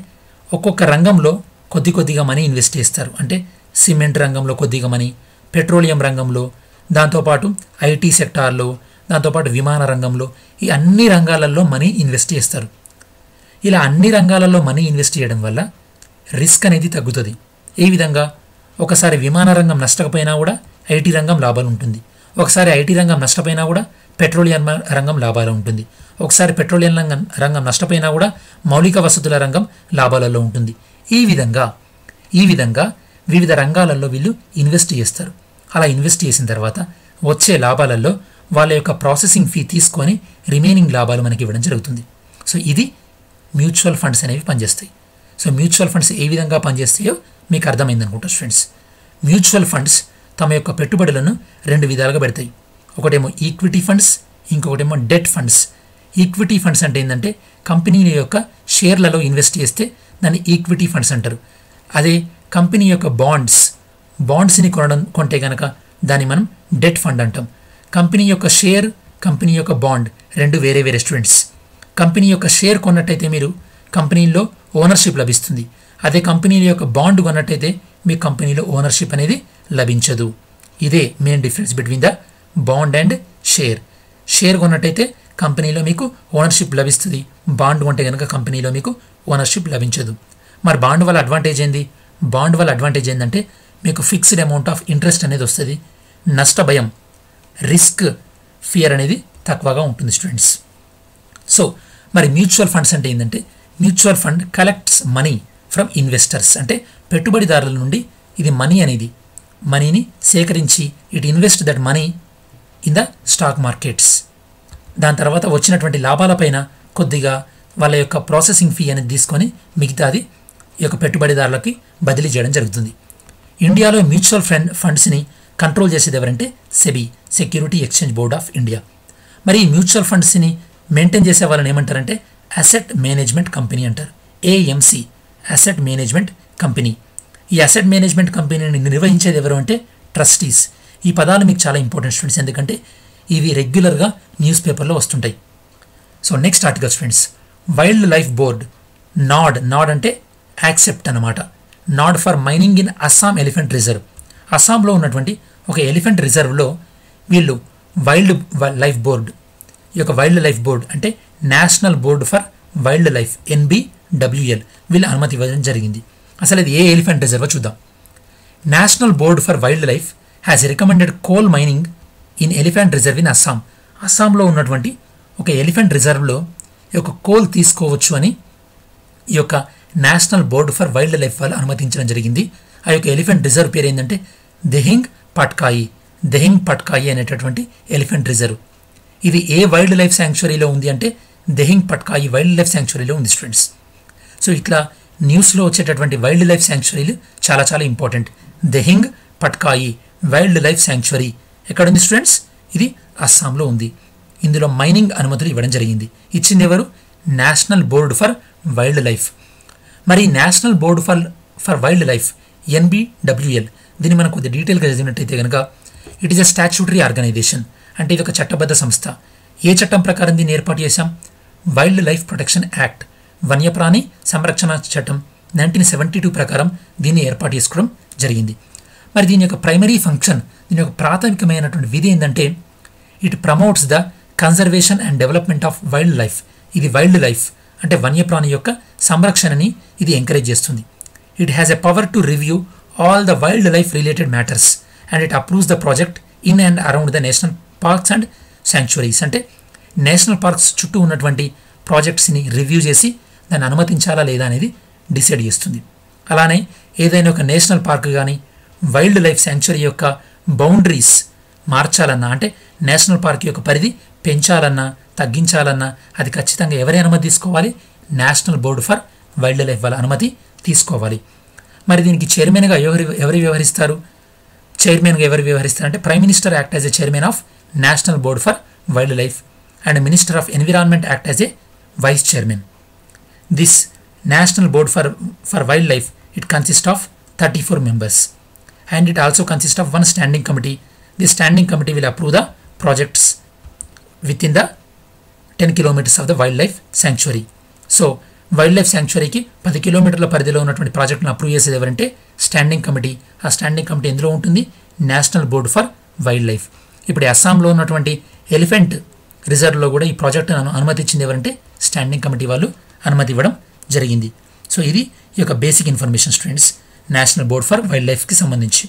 ఒక్కొక్క రంగంలో కొద్దిగా మనీ ఇన్వెస్ట్ చేస్తారు. అంటే సిమెంట్ రంగంలో కొద్దిగా మనీ, పెట్రోలియం రంగంలో, దాంతోపాటు ఐటీ సెక్టార్లో, దాంతోపాటు విమాన రంగంలో, ఈ అన్ని రంగాలలో మనీ ఇన్వెస్ట్ చేస్తారు. ఇలా అన్ని రంగాలలో మనీ ఇన్వెస్ట్ చేయడం వల్ల రిస్క్ అనేది తగ్గుతుంది. ఏ విధంగా? ఒకసారి విమాన రంగం నష్టపోయినా కూడా ఐటీ రంగం లాభాలు ఉంటుంది. ఒకసారి ఐటీ రంగం నష్టపోయినా కూడా పెట్రోలియం రంగం లాభాలు ఉంటుంది. ఒకసారి పెట్రోలియం రంగం నష్టపోయినా కూడా మౌలిక వసతుల రంగం లాభాలలో ఉంటుంది. ఈ విధంగా వివిధ రంగాలలో వీళ్ళు ఇన్వెస్ట్ చేస్తారు. అలా ఇన్వెస్ట్ చేసిన తర్వాత వచ్చే లాభాలలో వాళ్ళ యొక్క ప్రాసెసింగ్ ఫీ తీసుకొని రిమైనింగ్ లాభాలు మనకి ఇవ్వడం జరుగుతుంది. సో ఇది మ్యూచువల్ ఫండ్స్ అనేవి పనిచేస్తాయి. సో మ్యూచువల్ ఫండ్స్ ఏ విధంగా పనిచేస్తాయో మీకు అర్థమైంది అనుకుంటా స్టూడెంట్స్. మ్యూచువల్ ఫండ్స్ తమ యొక్క పెట్టుబడులను రెండు విధాలుగా పెడతాయి. ఒకటేమో ఈక్విటీ ఫండ్స్, ఇంకొకటేమో డెట్ ఫండ్స్. ఈక్విటీ ఫండ్స్ అంటే ఏంటంటే కంపెనీల యొక్క షేర్లలో ఇన్వెస్ట్ చేస్తే దాన్ని ఈక్విటీ ఫండ్స్ అంటారు. అదే కంపెనీ యొక్క బాండ్స్ని కొంటే కనుక దాన్ని మనం డెట్ ఫండ్ అంటాం. కంపెనీ యొక్క షేర్, కంపెనీ యొక్క బాండ్ రెండు వేరే వేరే స్టూడెంట్స్. కంపెనీ యొక్క షేర్ కొన్నట్టయితే మీరు కంపెనీలో ఓనర్షిప్ లభిస్తుంది. అదే కంపెనీల యొక్క బాండ్ కొన్నట్టయితే మీ కంపెనీలో ఓనర్షిప్ అనేది లభించదు. ఇదే main difference between the bond and share. Share కొన్నట్టయితే కంపెనీలో మీకు ఓనర్షిప్ లభిస్తుంది, బాండ్ కొంటే కనుక కంపెనీలో మీకు ఓనర్షిప్ లభించదు. మరి బాండ్ వల్ల అడ్వాంటేజ్ ఏంది? బాండ్ వల్ల అడ్వాంటేజ్ ఏంటంటే మీకు ఫిక్స్డ్ అమౌంట్ ఆఫ్ ఇంట్రెస్ట్ అనేది వస్తుంది. నష్ట భయం, రిస్క్ ఫియర్ అనేది తక్కువగా ఉంటుంది స్టూడెంట్స్. సో మరి మ్యూచువల్ ఫండ్స్ అంటే ఏంటంటే mutual fund collects money from investors. అంటే పెట్టుబడిదారుల నుండి ఇది మనీని సేకరించి it invest that money in the stock markets. దాని తర్వాత వచ్చినటువంటి లాభాలపైన కొద్దిగా వాళ్ళ యొక్క ప్రాసెసింగ్ ఫీ అనేది తీసుకొని మిగతాది ఈ యొక్క పెట్టుబడిదారులకి బదిలీ చేయడం జరుగుతుంది. ఇండియాలో మ్యూచువల్ ఫండ్స్ని కంట్రోల్ చేసేది ఎవరంటే SEBI, security exchange board of India. మరి ఈ మ్యూచువల్ ఫండ్స్ని మెయింటైన్ చేసే వాళ్ళని ఏమంటారంటే అసెట్ మేనేజ్మెంట్ కంపెనీ అంటారు. AMC, asset management company. ఈ అసెట్ మేనేజ్మెంట్ కంపెనీని నిర్వహించేది ఎవరు అంటే ట్రస్టీస్. ఈ పదాలు మీకు చాలా ఇంపార్టెంట్ స్టూడెంట్స్, ఎందుకంటే ఇవి రెగ్యులర్గా న్యూస్ పేపర్లో వస్తుంటాయి. So next article students, wildlife board, nod అంటే యాక్సెప్ట్ అన్నమాట. Nod for mining in Assam elephant reserve. అస్సాంలో ఉన్నటువంటి ఒక ఎలిఫెంట్ రిజర్వ్లో వీళ్ళు వైల్డ్ లైఫ్ బోర్డ్, ఈ యొక్క వైల్డ్ లైఫ్ బోర్డ్ అంటే national board for wildlife, NBWL, వీళ్ళు అనుమతి ఇవ్వడం జరిగింది. అసలు ఇది ఏ ఎలిఫెంట్ రిజర్వ్ చూద్దాం. National board for wild life has recommended coal mining in elephant reserve in Assam. అస్సాంలో ఉన్నటువంటి ఒక ఎలిఫెంట్ రిజర్వ్లో ఈ యొక్క కోల్ తీసుకోవచ్చు అని ఈ యొక్క national board for wild life వాళ్ళు అనుమతించడం జరిగింది. ఆ యొక్క ఎలిఫెంట్ రిజర్వ్ పేరు ఏంటంటే దెహింగ్ పట్కాయి అనేటటువంటి ఎలిఫెంట్ రిజర్వ్. ఇది ఏ వైల్డ్ లైఫ్ శాంక్చురీలో ఉంది అంటే దెహింగ్ పట్కాయి వైల్డ్ లైఫ్ శాంక్చురీలో ఉంది స్టూడెంట్స్. సో ఇట్లా న్యూస్లో వచ్చేటటువంటి వైల్డ్ లైఫ్ శాంక్చురీలు చాలా చాలా ఇంపార్టెంట్. దెహింగ్ పట్కాయి వైల్డ్ లైఫ్ శాంక్చురీ ఎక్కడుంది స్టూడెంట్స్? ఇది అస్సాంలో ఉంది. ఇందులో మైనింగ్ అనుమతులు ఇవ్వడం జరిగింది. ఇచ్చింది ఎవరు? National board for wildlife. మరి national board for wildlife, NBWL, దీన్ని మనం కొద్దిగా డీటెయిల్గా చదివినట్టయితే కనుక it is a statutory organisation. అంటే ఇది ఒక చట్టబద్ధ సంస్థ. ఏ చట్టం ప్రకారం దీన్ని ఏర్పాటు చేశాం? వైల్డ్ లైఫ్ ప్రొటెక్షన్ యాక్ట్, వన్యప్రాణి సంరక్షణ చట్టం 1972 ప్రకారం దీన్ని ఏర్పాటు చేసుకోవడం జరిగింది. మరి దీని యొక్క ప్రైమరీ ఫంక్షన్, దీని యొక్క ప్రాథమికమైనటువంటి విధి ఏంటంటే it promotes the conservation and development of wild life. ఇది వైల్డ్ లైఫ్ అంటే వన్యప్రాణి యొక్క సంరక్షణని ఇది ఎంకరేజ్ చేస్తుంది. It has a power to review all the wild life related matters and it approves the project in and around the national parks and sanctuaries. అంటే నేషనల్ పార్క్స్ చుట్టూ ఉన్నటువంటి ప్రాజెక్ట్స్ని రివ్యూ చేసి దాన్ని అనుమతించాలా లేదా అనేది డిసైడ్ చేస్తుంది. అలానే ఏదైనా ఒక నేషనల్ పార్క్ కానీ వైల్డ్ లైఫ్ శాంక్చురీ యొక్క బౌండరీస్ మార్చాలన్నా, అంటే నేషనల్ పార్క్ యొక్క పరిధి పెంచాలన్నా తగ్గించాలన్నా అది ఖచ్చితంగా ఎవరి అనుమతి తీసుకోవాలి? National board for wild life వాళ్ళ అనుమతి తీసుకోవాలి. మరి దీనికి చైర్మన్గా ఎవరు వ్యవహరిస్తారు? చైర్మన్గా ఎవరు వ్యవహరిస్తారంటే prime minister act as a chairman of national board for wildlife and minister of environment act as a vice chairman. This national board for wildlife it consists of 34 members and it also consists of one standing committee. This standing committee will approve the projects within the 10 kilometers of the wildlife sanctuary. So wildlife శాంక్చురీకి 10 కిలోమీటర్ల పరిధిలో ఉన్నటువంటి ప్రాజెక్టును అప్రూవ్ చేసేది ఎవరంటే స్టాండింగ్ కమిటీ. ఆ స్టాండింగ్ కమిటీ ఎందులో ఉంటుంది? National board for wildlife. ఇప్పుడు అస్సాంలో ఉన్నటువంటి ఎలిఫెంట్ రిజర్వ్లో కూడా ఈ ప్రాజెక్టును అనుమతించింది ఎవరంటే స్టాండింగ్ కమిటీ వాళ్ళు అనుమతి ఇవ్వడం జరిగింది. సో ఇది ఈ యొక్క basic information students national board for wild లైఫ్కి సంబంధించి.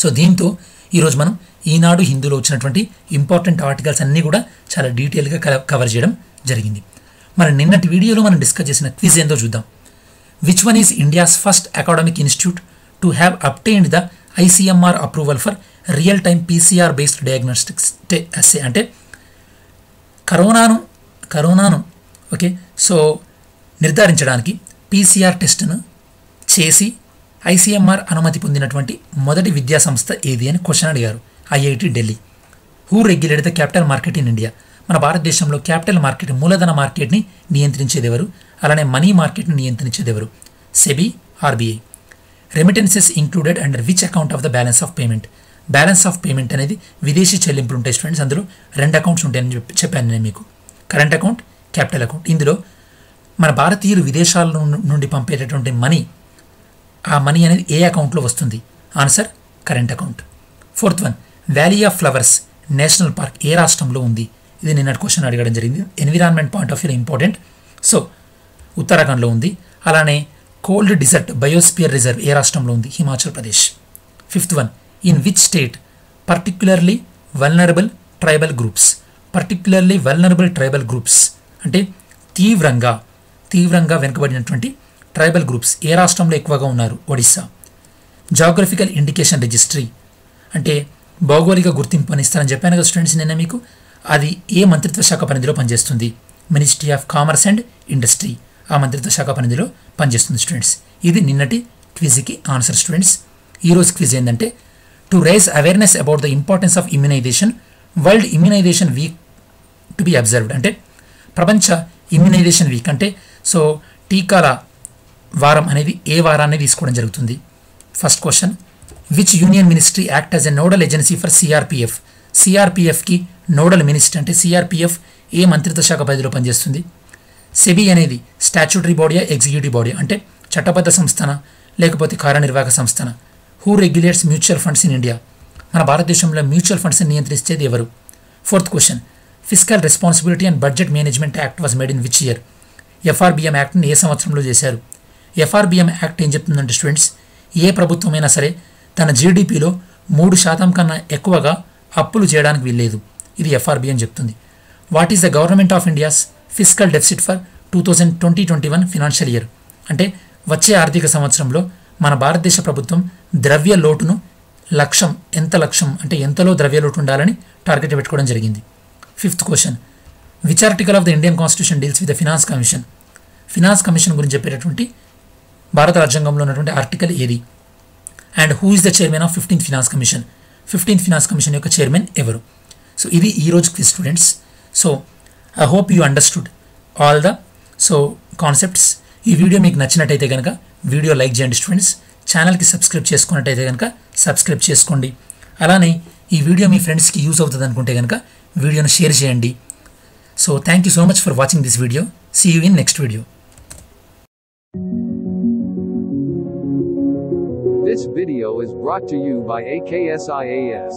సో దీంతో ఈరోజు మనం ఈనాడు హిందూలో వచ్చినటువంటి ఇంపార్టెంట్ ఆర్టికల్స్ అన్నీ కూడా చాలా డీటెయిల్గా కవర్ చేయడం జరిగింది. మరి నిన్నటి వీడియోలో మనం డిస్కస్ చేసిన క్విజ్ ఏందో చూద్దాం. Which one is India's first academic institute to have obtained the ICMR approval for real time PCR based diagnostics అసే? అంటే కరోనాను ఓకే సో నిర్ధారించడానికి పీసీఆర్ టెస్ట్ను చేసి ఐసీఎంఆర్ అనుమతి పొందినటువంటి మొదటి విద్యా సంస్థ ఏది అని క్వశ్చన్ అడిగారు. IIT Delhi. Who regulate the capital market in India? మన భారతదేశంలో క్యాపిటల్ మార్కెట్ మూలధన మార్కెట్ని నియంత్రించేది ఎవరు? అలానే మనీ మార్కెట్ని నియంత్రించేది ఎవరు? SEBI, RBI. Remittances included under which account of the balance of payment? Balance of payment అనేది విదేశీ చెల్లింపులు ఉంటాయి స్టూడెంట్స్. అందులో 2 అకౌంట్స్ ఉంటాయని చెప్పాను నేను మీకు, కరెంట్ అకౌంట్, క్యాపిటల్ అకౌంట్. ఇందులో మన భారతీయులు విదేశాల నుండి పంపేటటువంటి మనీ, ఆ మనీ అనేది ఏ అకౌంట్లో వస్తుంది? Answer current account. 4th one, valley of flowers national park ఏ రాష్ట్రంలో ఉంది? ఇది నిన్నటి క్వశ్చన్ అడగడం జరిగింది. Environment point of view important. So ఉత్తరాఖండ్లో ఉంది. అలానే కోల్డ్ డిజర్ట్ బయోస్పియర్ రిజర్వ్ ఏ రాష్ట్రంలో ఉంది? Himachal Pradesh. 5th one, in which state particularly vulnerable tribal groups? Particularly vulnerable tribal groups అంటే తీవ్రంగా వెనుకబడినటువంటి ట్రైబల్ గ్రూప్స్ ఏ రాష్ట్రంలో ఎక్కువగా ఉన్నారు? ఒడిస్సా. జాగ్రఫికల్ ఇండికేషన్ రిజిస్ట్రీ అంటే భౌగోళిక గుర్తింపు అని ఇస్తారని చెప్పాను కదా స్టూడెంట్స్ నిన్న మీకు. అది ఏ మంత్రిత్వ శాఖ పరిధిలో పనిచేస్తుంది? Ministry of commerce and industry. ఆ మంత్రిత్వ శాఖ పరిధిలో పనిచేస్తుంది స్టూడెంట్స్. ఇది నిన్నటి క్విజ్కి ఆన్సర్ స్టూడెంట్స్. ఈరోజు క్విజ్ ఏంటంటే to raise awareness about the importance of immunisation, world immunisation week to be observed. అంటే ప్రపంచ ఇమ్యునైజేషన్ వీక్ అంటే సో టీకాల వారం అనేది ఏ వారాన్ని తీసుకోవడం జరుగుతుంది? First question, which union ministry act as a nodal agency for CRPF? సిఆర్పిఎఫ్కి నోడల్ మినిస్ట్రీ అంటే సిఆర్పిఎఫ్ ఏ మంత్రిత్వ శాఖ పరిధిలో పనిచేస్తుంది? సెబీ అనేది స్టాచ్యూటరీ బాడీయా, ఎగ్జిక్యూటివ్ బాడీ అంటే చట్టబద్ధ సంస్థన లేకపోతే కార్యనిర్వాహక సంస్థన? Who regulates mutual funds in India? మన భారతదేశంలో మ్యూచువల్ ఫండ్స్ని నియంత్రించేది ఎవరు? 4th question, fiscal responsibility and budget management act was made in which year? FRBM యాక్ట్ని ఏ సంవత్సరంలో చేశారు? ఎఫ్ఆర్బిఎం యాక్ట్ ఏం చెప్తుందంటే స్టూడెంట్స్, ఏ ప్రభుత్వమైనా సరే తన జీడిపిలో 3% కన్నా ఎక్కువగా అప్పులు చేయడానికి వీల్లేదు. ఇది ఎఫ్ఆర్బిఎం చెప్తుంది. What is the government of India's fiscal deficit for 2020-21 financial year? అంటే వచ్చే ఆర్థిక సంవత్సరంలో మన భారతదేశ ప్రభుత్వం ద్రవ్య లోటును ఎంత లక్ష్యం అంటే ఎంతలో ద్రవ్య లోటు ఉండాలని టార్గెట్ పెట్టుకోవడం జరిగింది. 5th question, which article of the Indian constitution deals with the finance commission? Finance commission గురించి చెప్పేటటువంటి భారత రాజ్యాంగంలో ఉన్నటువంటి ఆర్టికల్ ఏది? And who is the chairman of 15th finance commission? 15th finance commission యొక్క చైర్మన్ ఎవరు? సో ఇది ఈరోజు quiz students. So I hope you understood all the concepts. ఈ వీడియో మీకు నచ్చినట్టయితే కనుక వీడియో లైక్ చేయండి స్టూడెంట్స్. ఛానల్కి సబ్స్క్రైబ్ చేసుకున్నట్టయితే కనుక సబ్స్క్రైబ్ చేసుకోండి. అలానే ఈ వీడియో మీ ఫ్రెండ్స్కి యూజ్ అవుతుంది అనుకుంటే కనుక వీడియోను షేర్ చేయండి. So thank you so much for watching this video. See you in next video. This video is brought to you by AKSIAS.